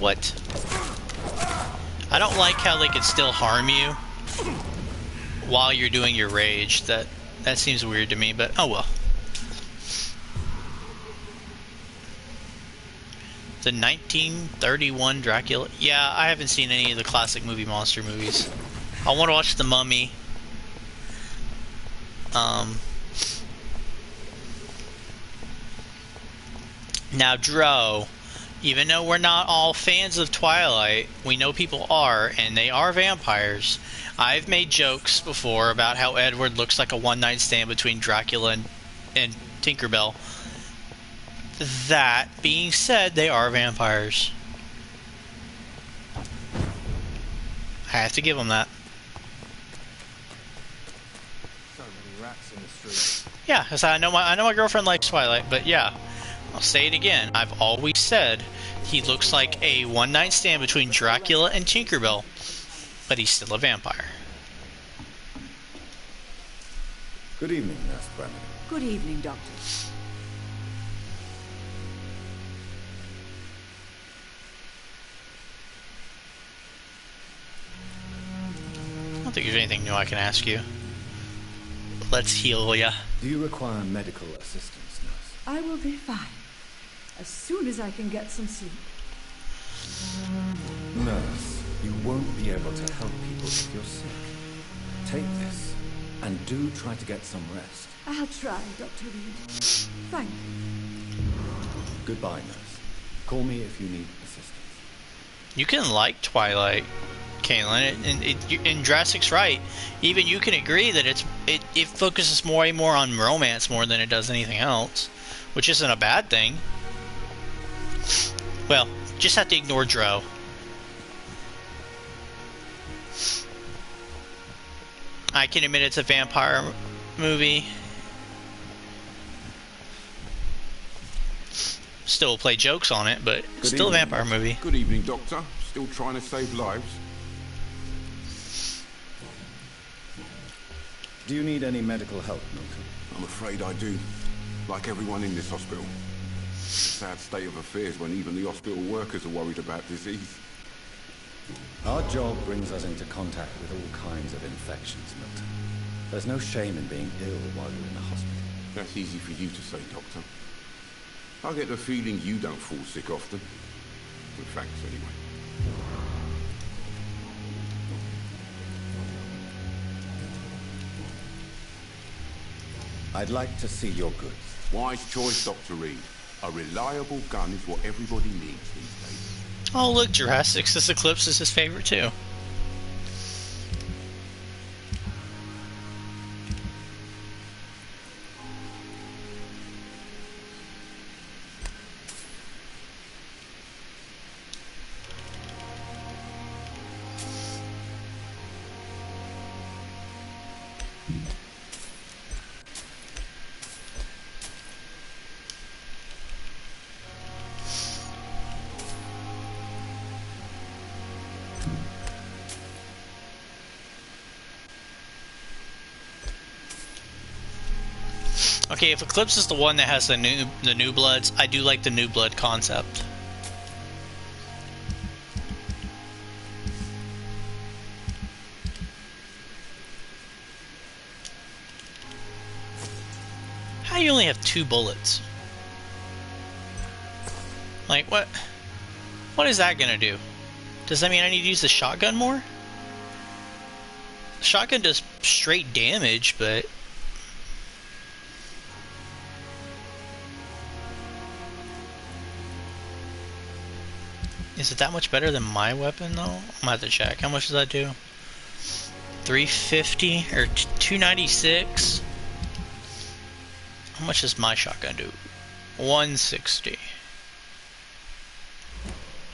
[SPEAKER 1] What? I don't like how they can still harm you while you're doing your rage. That seems weird to me, but oh well. The 1931 Dracula. Yeah, I haven't seen any of the classic movie monster movies. I want to watch The Mummy. Now, Dro, even though we're not all fans of Twilight, we know people are, and they are vampires. I've made jokes before about how Edward looks like a one-night stand between Dracula and Tinkerbell. That being said, they are vampires. I have to give them that.
[SPEAKER 12] So many rats in the street.
[SPEAKER 1] Yeah, because I know my girlfriend likes Twilight, but yeah, I'll say it again. I've always said he looks like a one-night stand between Dracula and Tinkerbell, but he's still a vampire.
[SPEAKER 2] Good evening, Nurse Brennan.
[SPEAKER 14] Good evening, Doctor.
[SPEAKER 1] I don't think there's anything new I can ask you. Let's heal ya.
[SPEAKER 2] Do you require medical assistance, nurse?
[SPEAKER 14] I will be fine. As soon as I can get some sleep.
[SPEAKER 2] Nurse, you won't be able to help people if you're sick. Take this, and do try to get some rest.
[SPEAKER 14] I'll try, Dr. Reed. Thank you.
[SPEAKER 2] Goodbye, nurse. Call me if you need assistance.
[SPEAKER 1] You can like Twilight, Caitlin, and Jurassic's right. Even you can agree that it focuses way more on romance more than it does anything else, which isn't a bad thing. Well, just have to ignore Dro. I can admit it's a vampire movie. Still play jokes on it, but
[SPEAKER 13] Good
[SPEAKER 1] still
[SPEAKER 13] evening.
[SPEAKER 1] a vampire movie.
[SPEAKER 13] Good evening, Doctor. Still trying to save lives?
[SPEAKER 2] Do you need any medical help, Milton?
[SPEAKER 13] I'm afraid I do. Like everyone in this hospital. Sad state of affairs when even the hospital workers are worried about disease.
[SPEAKER 2] Our job brings us into contact with all kinds of infections, Milton. There's no shame in being ill while you're in a hospital.
[SPEAKER 13] That's easy for you to say, Doctor. I get the feeling you don't fall sick often. But thanks anyway.
[SPEAKER 2] I'd like to see your goods.
[SPEAKER 13] Wise choice, Dr. Reed. A reliable gun is what everybody needs these days.
[SPEAKER 1] Oh look, Jurassic says Eclipse is his favorite too. Okay, if Eclipse is the one that has the new bloods, I do like the new blood concept. How do you only have 2 bullets? Like, what? What is that gonna do? Does that mean I need to use the shotgun more? The shotgun does straight damage, but... Is it that much better than my weapon, though? I'm gonna have to check. How much does that do? 350 or 296? How much does my shotgun do? 160.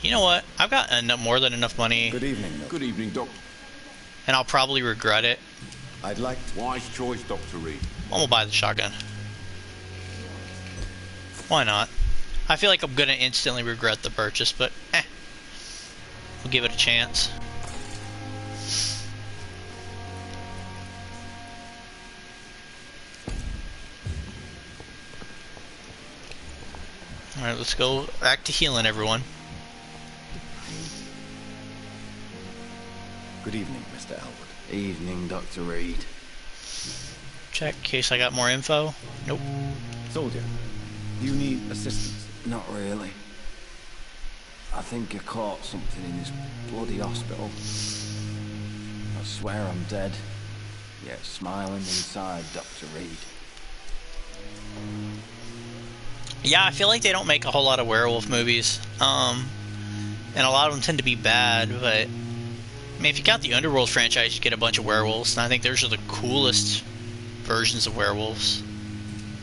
[SPEAKER 1] You know what? I've got more than enough money.
[SPEAKER 2] Good evening, Milton.
[SPEAKER 13] Good evening, Doctor.
[SPEAKER 1] And I'll probably regret it.
[SPEAKER 2] I'd like to...
[SPEAKER 13] Wise choice, Dr. Reed.
[SPEAKER 1] I'm gonna buy the shotgun. Why not? I feel like I'm gonna instantly regret the purchase, but we'll give it a chance. Alright, let's go back to healing everyone.
[SPEAKER 2] evening, Mr. Elwood.
[SPEAKER 7] Evening, Dr. Reed.
[SPEAKER 1] Check in case I got more info. Nope.
[SPEAKER 2] Soldier, do you need assistance?
[SPEAKER 7] Not really. I think I caught something in this bloody hospital. I swear I'm dead, yet smiling inside, Dr. Reed.
[SPEAKER 1] Yeah, I feel like they don't make a whole lot of werewolf movies. And a lot of them tend to be bad, but I mean, if you got the Underworld franchise, you get a bunch of werewolves, and I think those are the coolest versions of werewolves.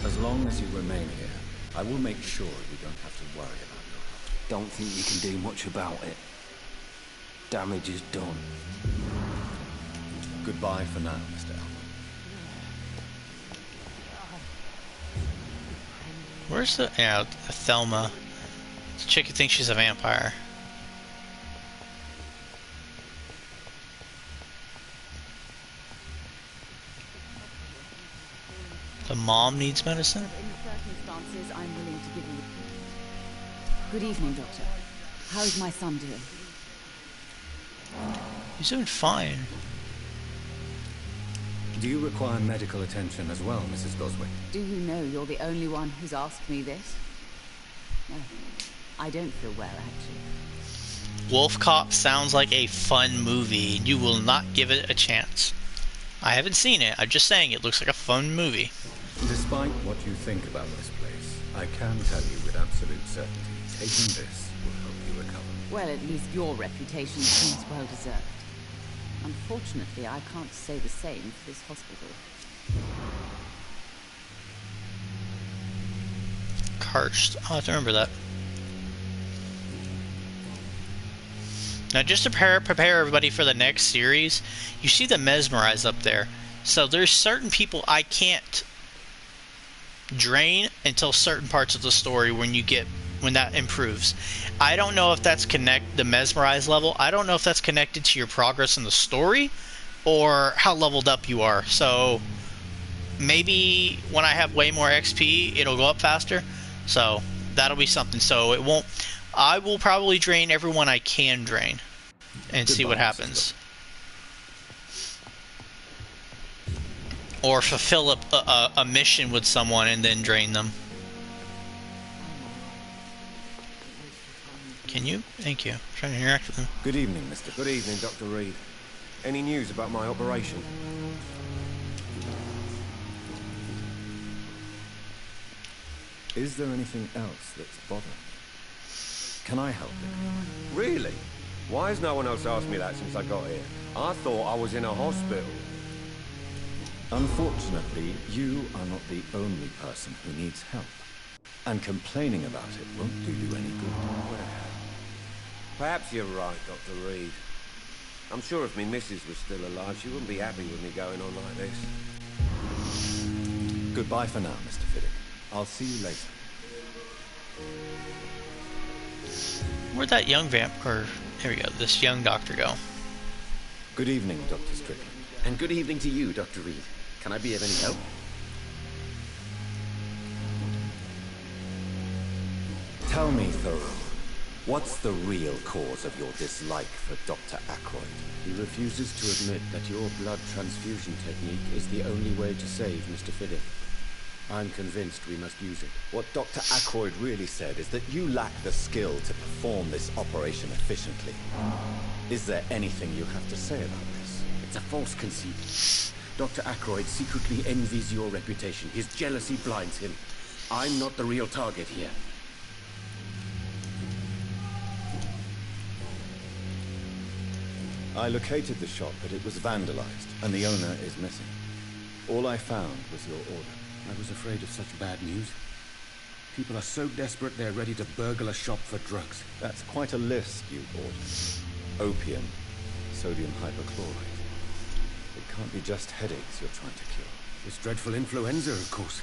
[SPEAKER 2] As long as you remain here, I will make sure you don't have to worry about your health.
[SPEAKER 7] Don't think you can do much about it. Damage is done.
[SPEAKER 2] Goodbye for now, Mr. Elwood.
[SPEAKER 1] Where's the... yeah, Thelma. The chick who thinks she's a vampire. The mom needs medicine?
[SPEAKER 15] In circumstances, I'm willing to give you... Good evening, Doctor. How is my son doing?
[SPEAKER 1] He's doing fine.
[SPEAKER 2] Do you require medical attention as well, Mrs. Goswick?
[SPEAKER 15] Do you know you're the only one who's asked me this? No, I don't feel well, actually.
[SPEAKER 1] Wolf Cop sounds like a fun movie. You will not give it a chance. I haven't seen it. I'm just saying it looks like a fun movie.
[SPEAKER 2] Despite what you think about this place, I can tell you with absolute certainty, taking this will help you recover.
[SPEAKER 15] Well, at least your reputation seems well deserved. Unfortunately, I can't say the same for this hospital.
[SPEAKER 1] Karst. I'll have to remember that. Now, just to prepare everybody for the next series, you see the Mesmerize up there. So there's certain people I can't drain until certain parts of the story when that improves. I don't know if that's the Mesmerize level. I don't know if that's connected to your progress in the story or how leveled up you are. So maybe when I have way more XP, it'll go up faster. So that'll be something. So it won't. I will probably drain everyone I can drain and see what happens. Or fulfill a mission with someone and then drain them. Can you? Thank you. I'm trying to interact with them.
[SPEAKER 2] Good evening, Mr.
[SPEAKER 9] Good evening, Dr. Reed. Any news about my operation?
[SPEAKER 2] Is there anything else that's bothering you? Can I help you?
[SPEAKER 9] Really? Why has no one else asked me that since I got here? I thought I was in a hospital.
[SPEAKER 2] Unfortunately, you are not the only person who needs help. And complaining about it won't do you any good.
[SPEAKER 9] Perhaps you're right, Dr. Reed. I'm sure if me missus was still alive, she wouldn't be happy with me going on like this.
[SPEAKER 2] Goodbye for now, Mr. Fiddick. I'll see you later.
[SPEAKER 1] Where'd that young or here we go, this young doctor go?
[SPEAKER 2] Good evening, Dr. Strickland.
[SPEAKER 16] And good evening to you, Dr. Reed. Can I be of any help?
[SPEAKER 2] Tell me, Thoreau, what's the real cause of your dislike for Dr. Ackroyd?
[SPEAKER 16] He refuses to admit that your blood transfusion technique is the only way to save Mr. Fiddick. I'm convinced we must use it.
[SPEAKER 2] What Dr. Ackroyd really said is that you lack the skill to perform this operation efficiently. Is there anything you have to say about this?
[SPEAKER 16] It's a false conceit. Dr. Ackroyd secretly envies your reputation. His jealousy blinds him. I'm not the real target here.
[SPEAKER 2] I located the shop, but it was vandalized, and the owner is missing. All I found was your order.
[SPEAKER 16] I was afraid of such bad news. People are so desperate they're ready to burgle a shop for drugs.
[SPEAKER 2] That's quite a list you ordered. Opium, sodium hypochlorite. It can't be just headaches you're trying to cure.
[SPEAKER 16] This dreadful influenza, of course.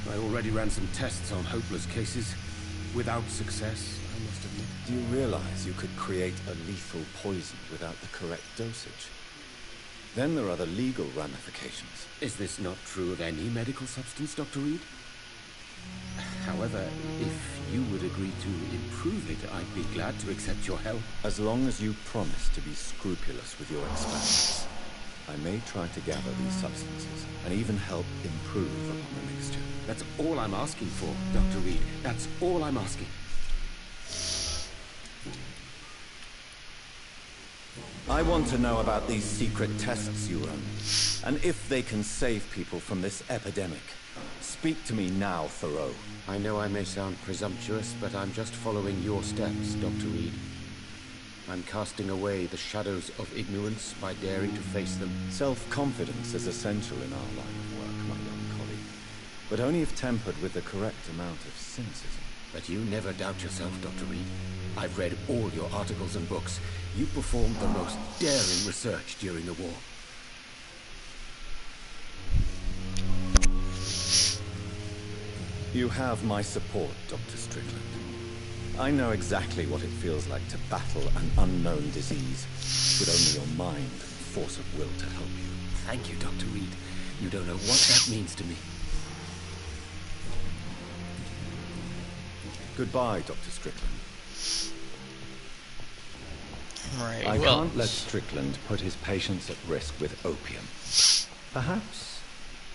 [SPEAKER 16] I already ran some tests on hopeless cases. Without success, I must admit.
[SPEAKER 2] Do you realize you could create a lethal poison without the correct dosage? Then there are the legal ramifications.
[SPEAKER 16] Is this not true of any medical substance, Dr. Reed? However, if you would agree to improve it, I'd be glad to accept your help.
[SPEAKER 2] As long as you promise to be scrupulous with your experiments, I may try to gather these substances and even help improve upon the mixture.
[SPEAKER 16] That's all I'm asking for, Dr. Reed. That's all I'm asking.
[SPEAKER 2] I want to know about these secret tests you run, and if they can save people from this epidemic. Speak to me now, Thoreau.
[SPEAKER 16] I know I may sound presumptuous, but I'm just following your steps, Dr. Reed. I'm casting away the shadows of ignorance by daring to face them.
[SPEAKER 2] Self-confidence is essential in our line of work, my young colleague, but only if tempered with the correct amount of cynicism.
[SPEAKER 16] But you never doubt yourself, Dr. Reed. I've read all your articles and books. You performed the most daring research during the war.
[SPEAKER 2] You have my support, Dr. Strickland. I know exactly what it feels like to battle an unknown disease with only your mind and force of will to help you.
[SPEAKER 16] Thank you, Dr. Reed. You don't know what that means to me.
[SPEAKER 2] Goodbye, Dr. Strickland.
[SPEAKER 1] Right,
[SPEAKER 2] I can't let Strickland put his patients at risk with opium. Perhaps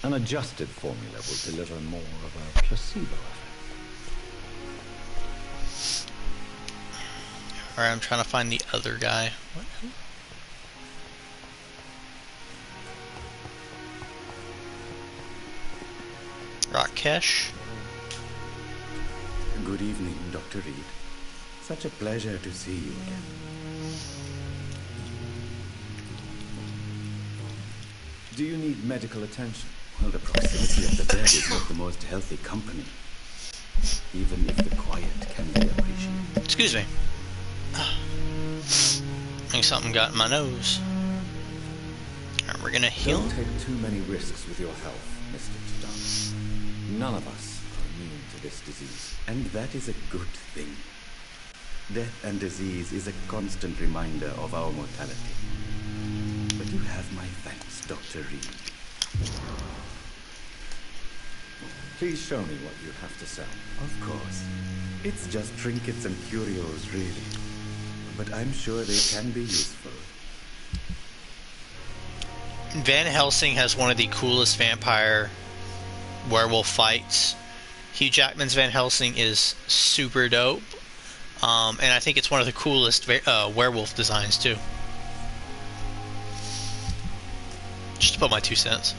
[SPEAKER 2] an adjusted formula will deliver more of a placebo effect.
[SPEAKER 1] Alright, I'm trying to find the other guy. What? Rakesh?
[SPEAKER 17] Good evening, Dr. Reed. Such a pleasure to see you again.
[SPEAKER 2] Do you need medical attention?
[SPEAKER 17] Well, the proximity of the dead is not the most healthy company. Even if the quiet can be appreciated.
[SPEAKER 1] Excuse me. I think something got in my nose. Alright, we're gonna heal.
[SPEAKER 2] Don't take too many risks with your health, Mr. Tudor. None of us are immune to this disease.
[SPEAKER 17] And that is a good thing. Death and disease is a constant reminder of our mortality. But you have my thanks, Dr. Reed.
[SPEAKER 2] Please show me what you have to sell.
[SPEAKER 17] Of course. It's just trinkets and curios, really. But I'm sure they can be useful.
[SPEAKER 1] Van Helsing has one of the coolest vampire werewolf fights. Hugh Jackman's Van Helsing is super dope. And I think it's one of the coolest werewolf designs too. Just to put my 2 cents.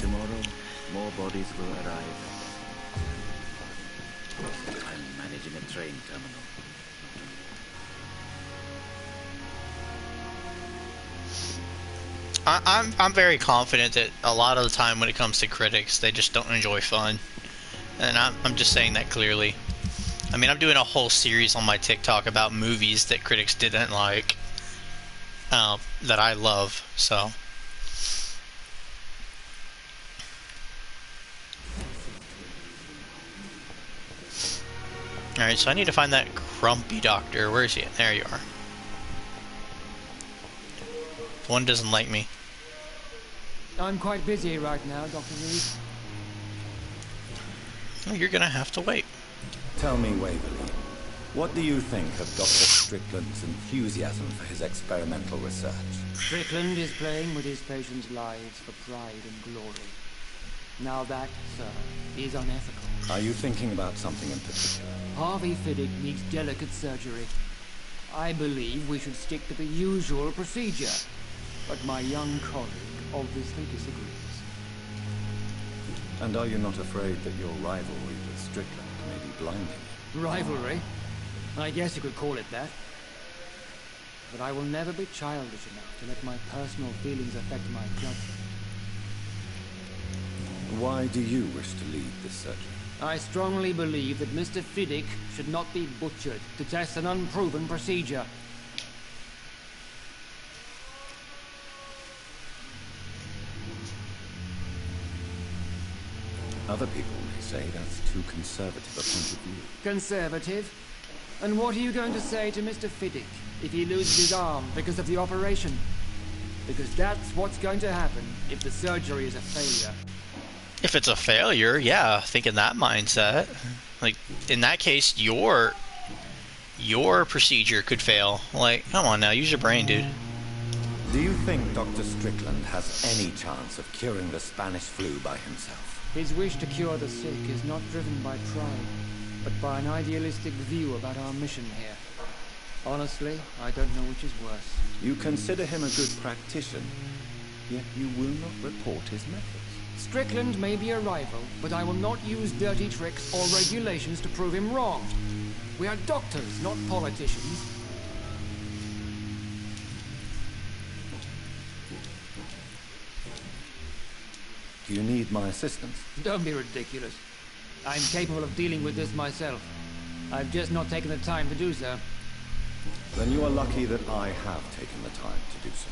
[SPEAKER 17] Tomorrow, more bodies will arrive. I'm managing a train terminal.
[SPEAKER 1] I'm very confident that a lot of the time when it comes to critics, they just don't enjoy fun. And I'm just saying that clearly. I mean, I'm doing a whole series on my TikTok about movies that critics didn't like, that I love, so. Alright, so I need to find that grumpy doctor. Where is he? There you are. The one doesn't like me.
[SPEAKER 18] I'm quite busy right now, Dr. Reed.
[SPEAKER 1] Oh, you're gonna have to wait.
[SPEAKER 2] Tell me, Waverly, what do you think of Dr. Strickland's enthusiasm for his experimental research?
[SPEAKER 18] Strickland is playing with his patients' lives for pride and glory. Now that, sir, is unethical.
[SPEAKER 2] Are you thinking about something in particular?
[SPEAKER 18] Harvey Fiddick needs delicate surgery. I believe we should stick to the usual procedure. But my young colleague obviously disagrees.
[SPEAKER 2] And are you not afraid that your rivalry with Strickland may be blinding you?
[SPEAKER 18] Rivalry? I guess you could call it that. But I will never be childish enough to let my personal feelings affect my judgment.
[SPEAKER 2] Why do you wish to lead this surgery?
[SPEAKER 18] I strongly believe that Mr. Fiddick should not be butchered to test an unproven procedure.
[SPEAKER 2] Other people may say that's too conservative a point of view.
[SPEAKER 18] Conservative? And what are you going to say to Mr. Fiddick if he loses his arm because of the operation? Because that's what's going to happen if the surgery is a failure.
[SPEAKER 1] If it's a failure, yeah, think in that mindset. Like, in that case, your procedure could fail. Like, come on now, use your brain, dude.
[SPEAKER 2] Do you think Dr. Strickland has any chance of curing the Spanish flu by himself?
[SPEAKER 18] His wish to cure the sick is not driven by pride, but by an idealistic view about our mission here. Honestly, I don't know which is worse.
[SPEAKER 2] You consider him a good practitioner, yet you will not report his methods.
[SPEAKER 18] Strickland may be a rival, but I will not use dirty tricks or regulations to prove him wrong. We are doctors, not politicians.
[SPEAKER 2] Do you need my assistance?
[SPEAKER 18] Don't be ridiculous. I'm capable of dealing with this myself. I've just not taken the time to do so.
[SPEAKER 2] Then you are lucky that I have taken the time to do so.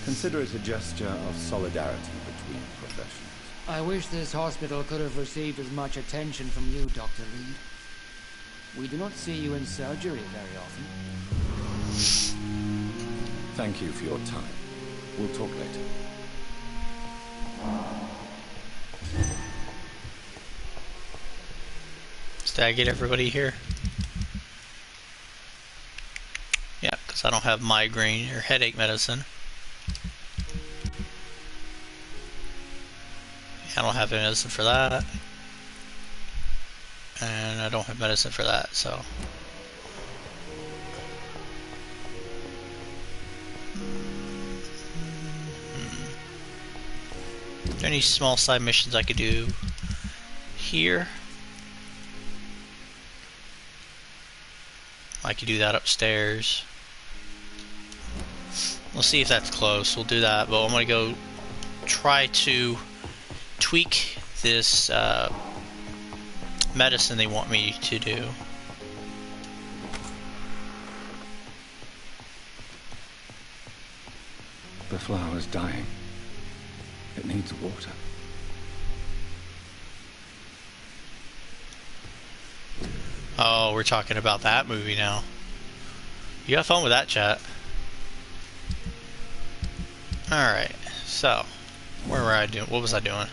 [SPEAKER 2] Consider it a gesture of solidarity between professions.
[SPEAKER 18] I wish this hospital could have received as much attention from you, Dr. Reed. We do not see you in surgery very often.
[SPEAKER 2] Thank you for your time. We'll talk later.
[SPEAKER 1] Did I get everybody here? Yeah, because I don't have migraine or headache medicine. I don't have any medicine for that. And I don't have medicine for that, so. Are there any small side missions I could do here? I could do that upstairs. We'll see if that's close. We'll do that, but I'm gonna go try to tweak this medicine they want me to do.
[SPEAKER 2] The flower's dying. It needs water.
[SPEAKER 1] Oh, we're talking about that movie now. You have fun with that, chat. Alright, so where were I doing? What was I doing?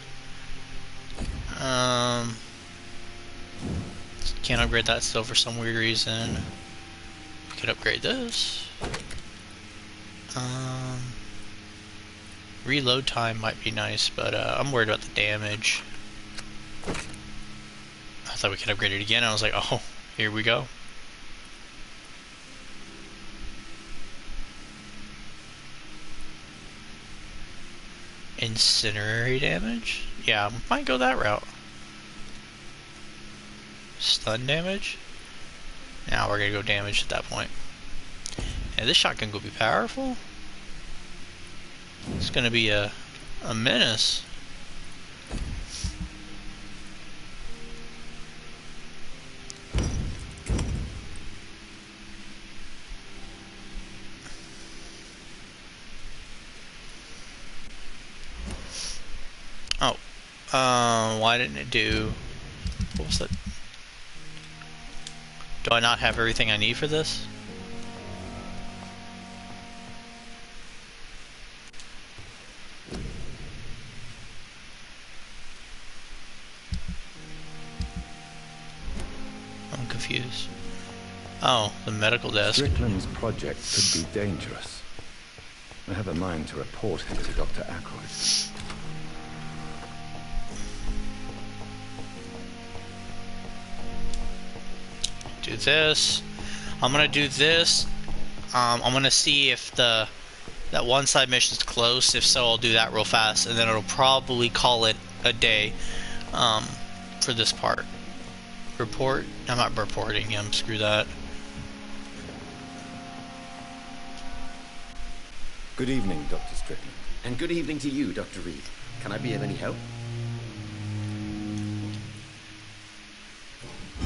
[SPEAKER 1] Can't upgrade that still for some weird reason. We could upgrade this. Reload time might be nice, but I'm worried about the damage. I thought we could upgrade it again. I was like, oh, here we go. Incinerary damage? Yeah, might go that route. Stun damage? Now we're gonna go damage at that point. And this shotgun will be powerful. It's gonna be a menace. Oh, why didn't it do? What was that? Do I not have everything I need for this? I'm confused. Oh, the medical desk.
[SPEAKER 2] Strickland's project could be dangerous. I have a mind to report him to Dr. Ackroyd.
[SPEAKER 1] Do this. I'm gonna do this. I'm gonna see if that one side mission is close. If so, I'll do that real fast, and then it'll probably call it a day for this part. Report. I'm not reporting. Screw that.
[SPEAKER 2] Good evening, Dr. Strickland.
[SPEAKER 19] And good evening to you, Dr. Reed. Can I be of any help?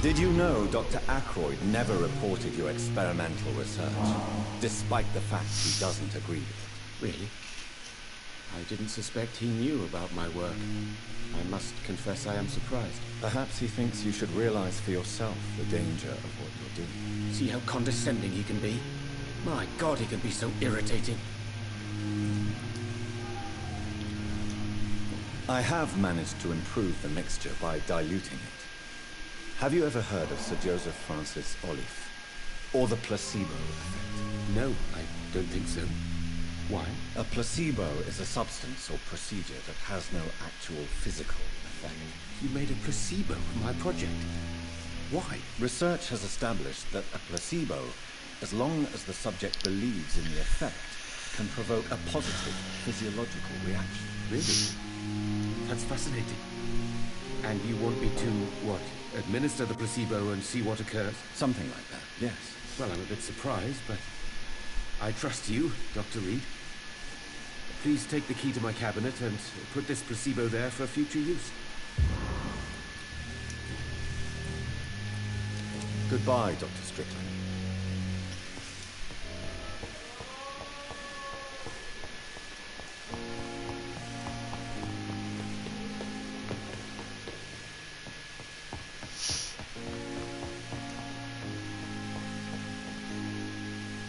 [SPEAKER 2] Did you know Dr. Ackroyd never reported your experimental research, despite the fact he doesn't agree with it?
[SPEAKER 16] Really? I didn't suspect he knew about my work. I must confess I am surprised.
[SPEAKER 2] Perhaps he thinks you should realize for yourself the danger of what you're doing.
[SPEAKER 16] See how condescending he can be? My God, he can be so irritating.
[SPEAKER 2] I have managed to improve the mixture by diluting it. Have you ever heard of Sir Joseph Francis Olive? Or the placebo effect?
[SPEAKER 16] No, I don't think so. Why?
[SPEAKER 2] A placebo is a substance or procedure that has no actual physical effect.
[SPEAKER 16] You made a placebo for my project. Why?
[SPEAKER 2] Research has established that a placebo, as long as the subject believes in the effect, can provoke a positive physiological reaction.
[SPEAKER 16] Really? That's fascinating. And you want me to, what, administer the placebo and see what occurs?
[SPEAKER 2] Something like that, yes.
[SPEAKER 16] Well, I'm a bit surprised, but I trust you, Dr. Reed. Please take the key to my cabinet and put this placebo there for future use.
[SPEAKER 2] Goodbye, Dr. Strickland.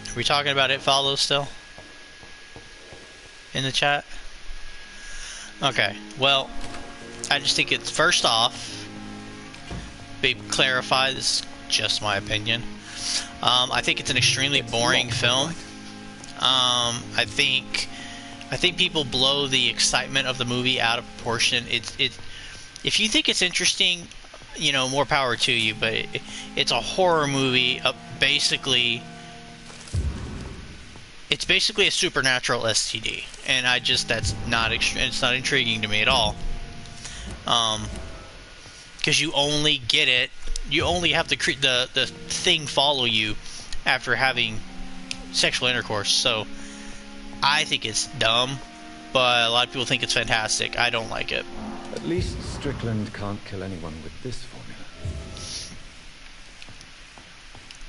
[SPEAKER 1] Are we talking about It Follows still? In the chat? Okay, well, I just think it's, first off, be clarify, this is just my opinion. I think it's an extremely boring film. I think people blow the excitement of the movie out of proportion. If you think it's interesting, you know, more power to you, but it's a horror movie, basically. It's basically a supernatural STD, and that's not it's not intriguing to me at all. Because you only get it, you only have the thing follow you after having sexual intercourse. So I think it's dumb, but a lot of people think it's fantastic. I don't like it.
[SPEAKER 2] At least Strickland can't kill anyone with this formula.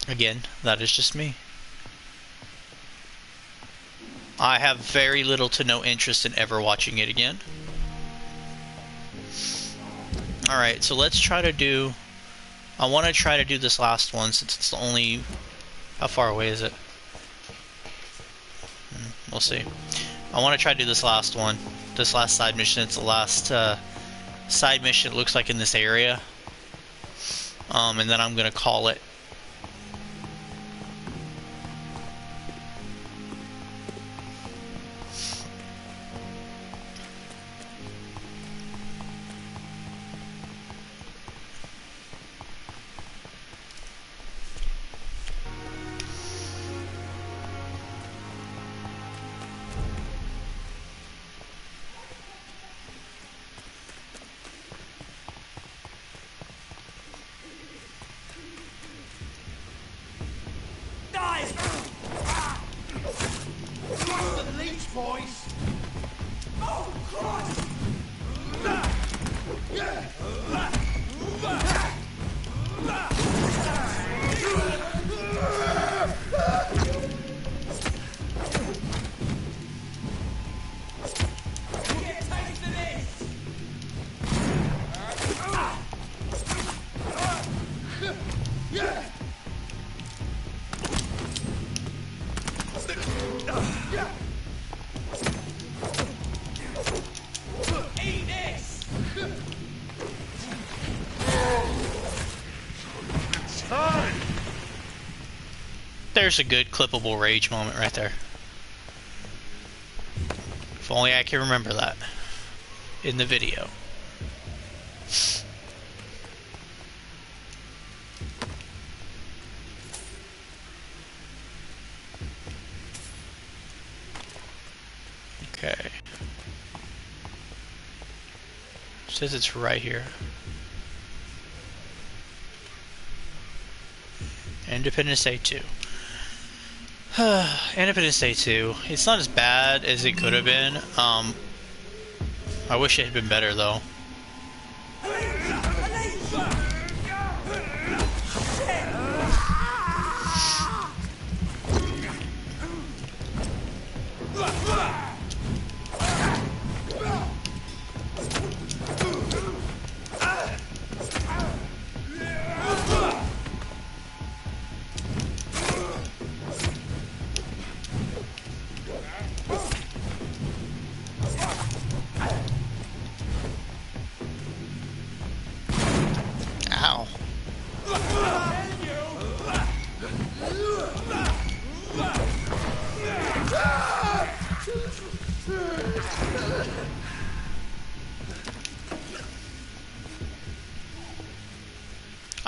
[SPEAKER 1] Again, that is just me. I have very little to no interest in ever watching it again. Alright, so let's try to do... I want to try to do this last one since it's the only... How far away is it? We'll see. I want to try to do this last one. This last side mission. It's the last side mission, it looks like, in this area. And then I'm going to call it. There's a good clippable rage moment right there. If only I can remember that in the video. Okay. It says it's right here. Independence Day 2. Independence Day 2. It's not as bad as it could have been. I wish it had been better though.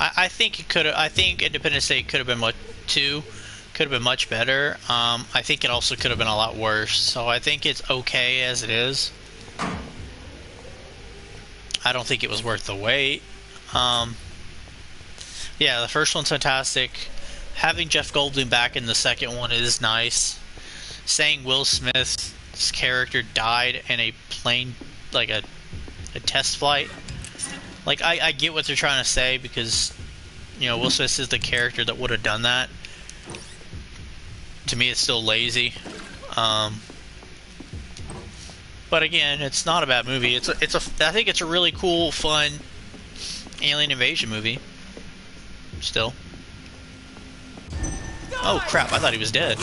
[SPEAKER 1] I think it could have. I think Independence Day could have been much too. Could have been much better. I think it also could have been a lot worse. So I think it's okay as it is. I don't think it was worth the wait. Yeah, the first one's fantastic. Having Jeff Goldblum back in the second one is nice. Saying Will Smith's character died in a plane, like a test flight. Like, I get what they're trying to say, because, you know, Will Smith is the character that would have done that. To me, it's still lazy. But again, it's not a bad movie. I think it's a really cool, fun alien invasion movie. Still. Oh crap! I thought he was dead.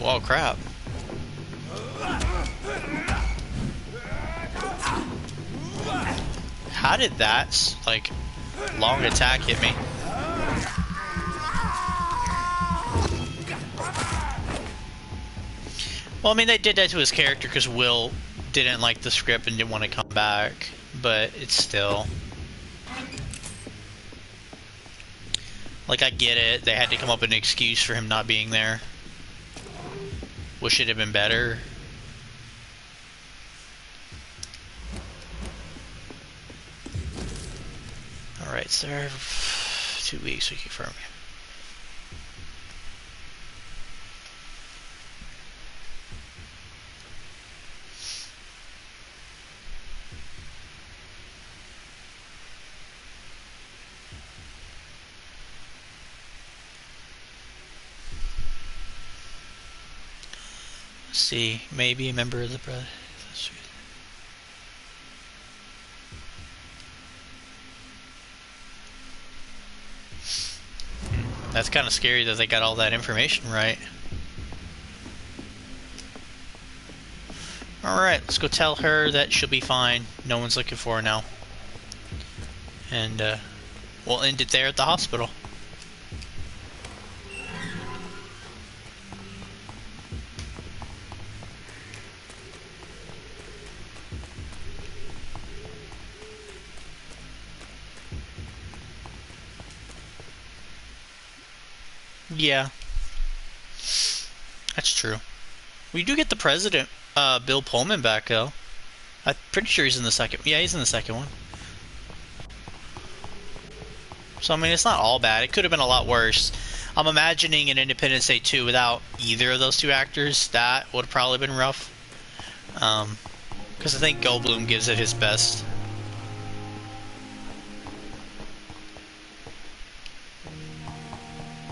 [SPEAKER 1] Oh crap! How did that like long attack hit me? Well, I mean, they did that to his character because Will didn't like the script and didn't want to come back, but it's still... Like, I get it. They had to come up with an excuse for him not being there. Wish it had been better. Alright, so 2 weeks, we confirm. See, maybe a member of the brother. That's kind of scary that they got all that information right. Alright, let's go tell her that she'll be fine. No one's looking for her now. And we'll end it there at the hospital. Yeah, that's true. We do get the president, Bill Pullman, back though. I'm pretty sure he's in the second. Yeah, he's in the second one. So I mean, it's not all bad. It could have been a lot worse. I'm imagining an Independence Day 2 without either of those two actors. That would have probably been rough. Because I think Goldblum gives it his best.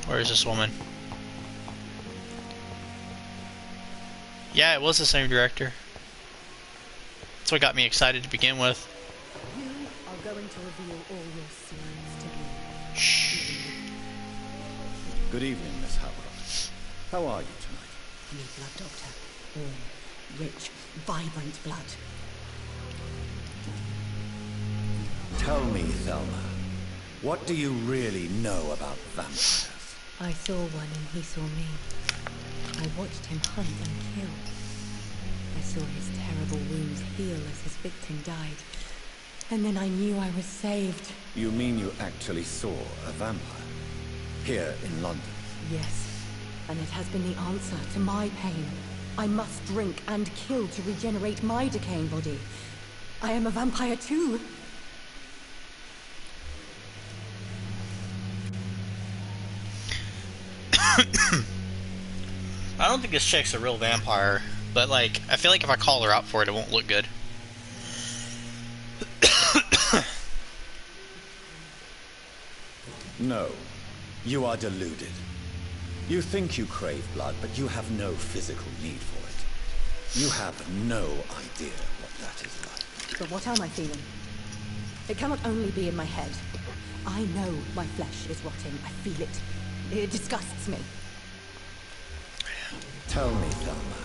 [SPEAKER 1] Where is this woman? Yeah, it was the same director. That's what got me excited to begin with.
[SPEAKER 5] You are going to reveal all your secrets to me.
[SPEAKER 2] Shh. Good evening, Miss Howard. How are you tonight?
[SPEAKER 5] I need blood, Doctor. Warm, rich, vibrant blood.
[SPEAKER 2] Tell me, Thelma, what do you really know about vampires?
[SPEAKER 5] I saw one and he saw me. I watched him hunt and kill. I saw his terrible wounds heal as his victim died. And then I knew I was saved.
[SPEAKER 2] You mean you actually saw a vampire? Here in London?
[SPEAKER 5] Yes. And it has been the answer to my pain. I must drink and kill to regenerate my decaying body. I am a vampire too.
[SPEAKER 1] I don't think this chick's a real vampire, but like, I feel like if I call her out for it, it won't look good.
[SPEAKER 2] No, you are deluded. You think you crave blood, but you have no physical need for it. You have no idea what that is like.
[SPEAKER 5] But what am I feeling? It cannot only be in my head. I know my flesh is rotting. I feel it. It disgusts me.
[SPEAKER 2] Tell me, Thelma,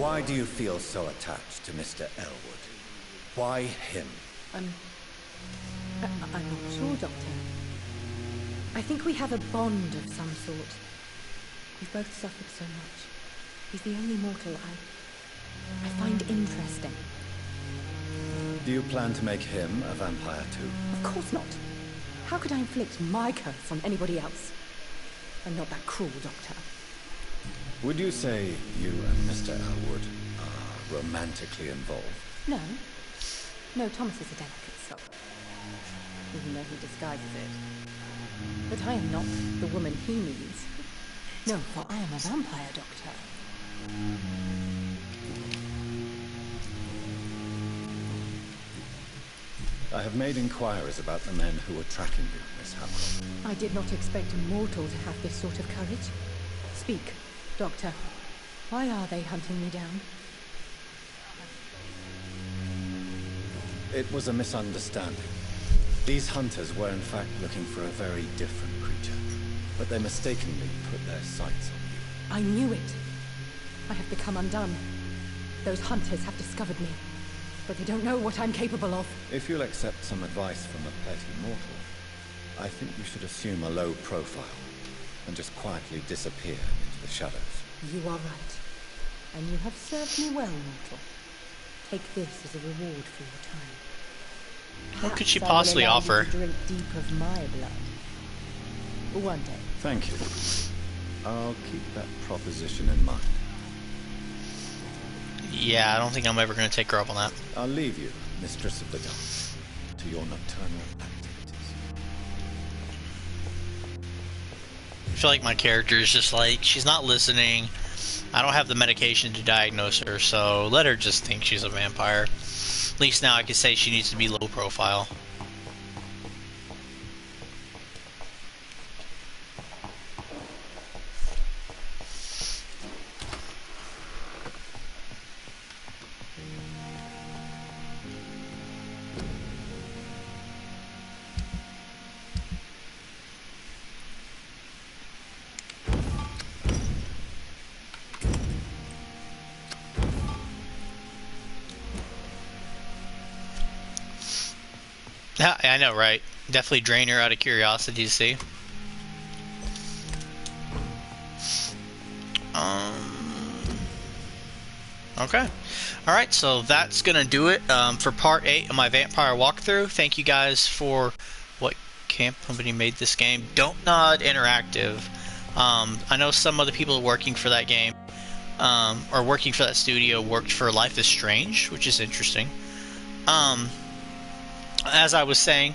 [SPEAKER 2] why do you feel so attached to Mr. Elwood? Why him?
[SPEAKER 5] I'm not sure, Doctor. I think we have a bond of some sort. We've both suffered so much. He's the only mortal I find interesting.
[SPEAKER 2] Do you plan to make him a vampire too?
[SPEAKER 5] Of course not. How could I inflict my curse on anybody else? I'm not that cruel, Doctor.
[SPEAKER 2] Would you say you and Mr. Elwood are romantically involved?
[SPEAKER 5] No. No, Thomas is a delicate soul. Even though he disguises it. But I am not the woman he needs. No, for I am a vampire, Doctor.
[SPEAKER 2] I have made inquiries about the men who were tracking you, Miss Howell.
[SPEAKER 5] I did not expect a mortal to have this sort of courage. Speak, Doctor. Why are they hunting me down?
[SPEAKER 2] It was a misunderstanding. These hunters were in fact looking for a very different creature, but they mistakenly put their sights on you.
[SPEAKER 5] I knew it. I have become undone. Those hunters have discovered me, but they don't know what I'm capable of.
[SPEAKER 2] If you'll accept some advice from a petty mortal, I think you should assume a low profile and just quietly disappear into the shadows.
[SPEAKER 5] You are right. And you have served me well, mortal. Take this as a reward for your time.
[SPEAKER 1] What could she
[SPEAKER 5] Perhaps
[SPEAKER 1] possibly
[SPEAKER 5] I will allow
[SPEAKER 1] offer?
[SPEAKER 5] you to drink deep of my blood. One day.
[SPEAKER 2] Thank you. I'll keep that proposition in mind.
[SPEAKER 1] Yeah, I don't think I'm ever going to take her up on that.
[SPEAKER 2] I'll leave you, Mistress of the Dark, to your nocturnal activities.
[SPEAKER 1] I feel like my character is just like, she's not listening. I don't have the medication to diagnose her, so let her just think she's a vampire. At least now I can say she needs to be low profile. Yeah, I know, right? Definitely drain her out of curiosity to see. Okay. Alright, so that's going to do it for part 8 of my Vampire walkthrough. Thank you guys for what camp company made this game. Don't Nod Interactive. I know some other people working for that game, or working for that studio, worked for Life is Strange, which is interesting. As I was saying,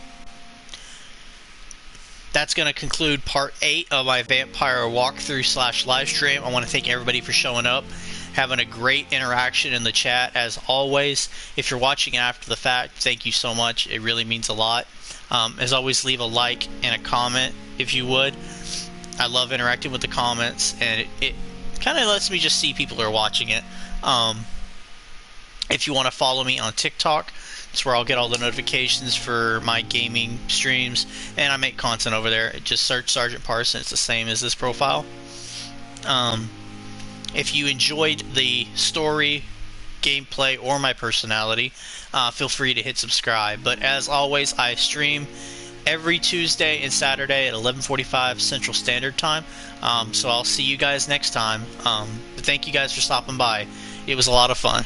[SPEAKER 1] that's going to conclude part 8 of my Vampire walkthrough / live stream. I want to thank everybody for showing up, having a great interaction in the chat as always. If you're watching after the fact, thank you so much. It really means a lot. As always, leave a like and a comment if you would. I love interacting with the comments, and it kind of lets me just see people who are watching it. If you want to follow me on TikTok, it's where I'll get all the notifications for my gaming streams, and I make content over there. Just search SgtParson's. It's the same as this profile. If you enjoyed the story, gameplay, or my personality, feel free to hit subscribe. But as always, I stream every Tuesday and Saturday at 11:45 Central Standard Time. So I'll see you guys next time. But thank you guys for stopping by. It was a lot of fun.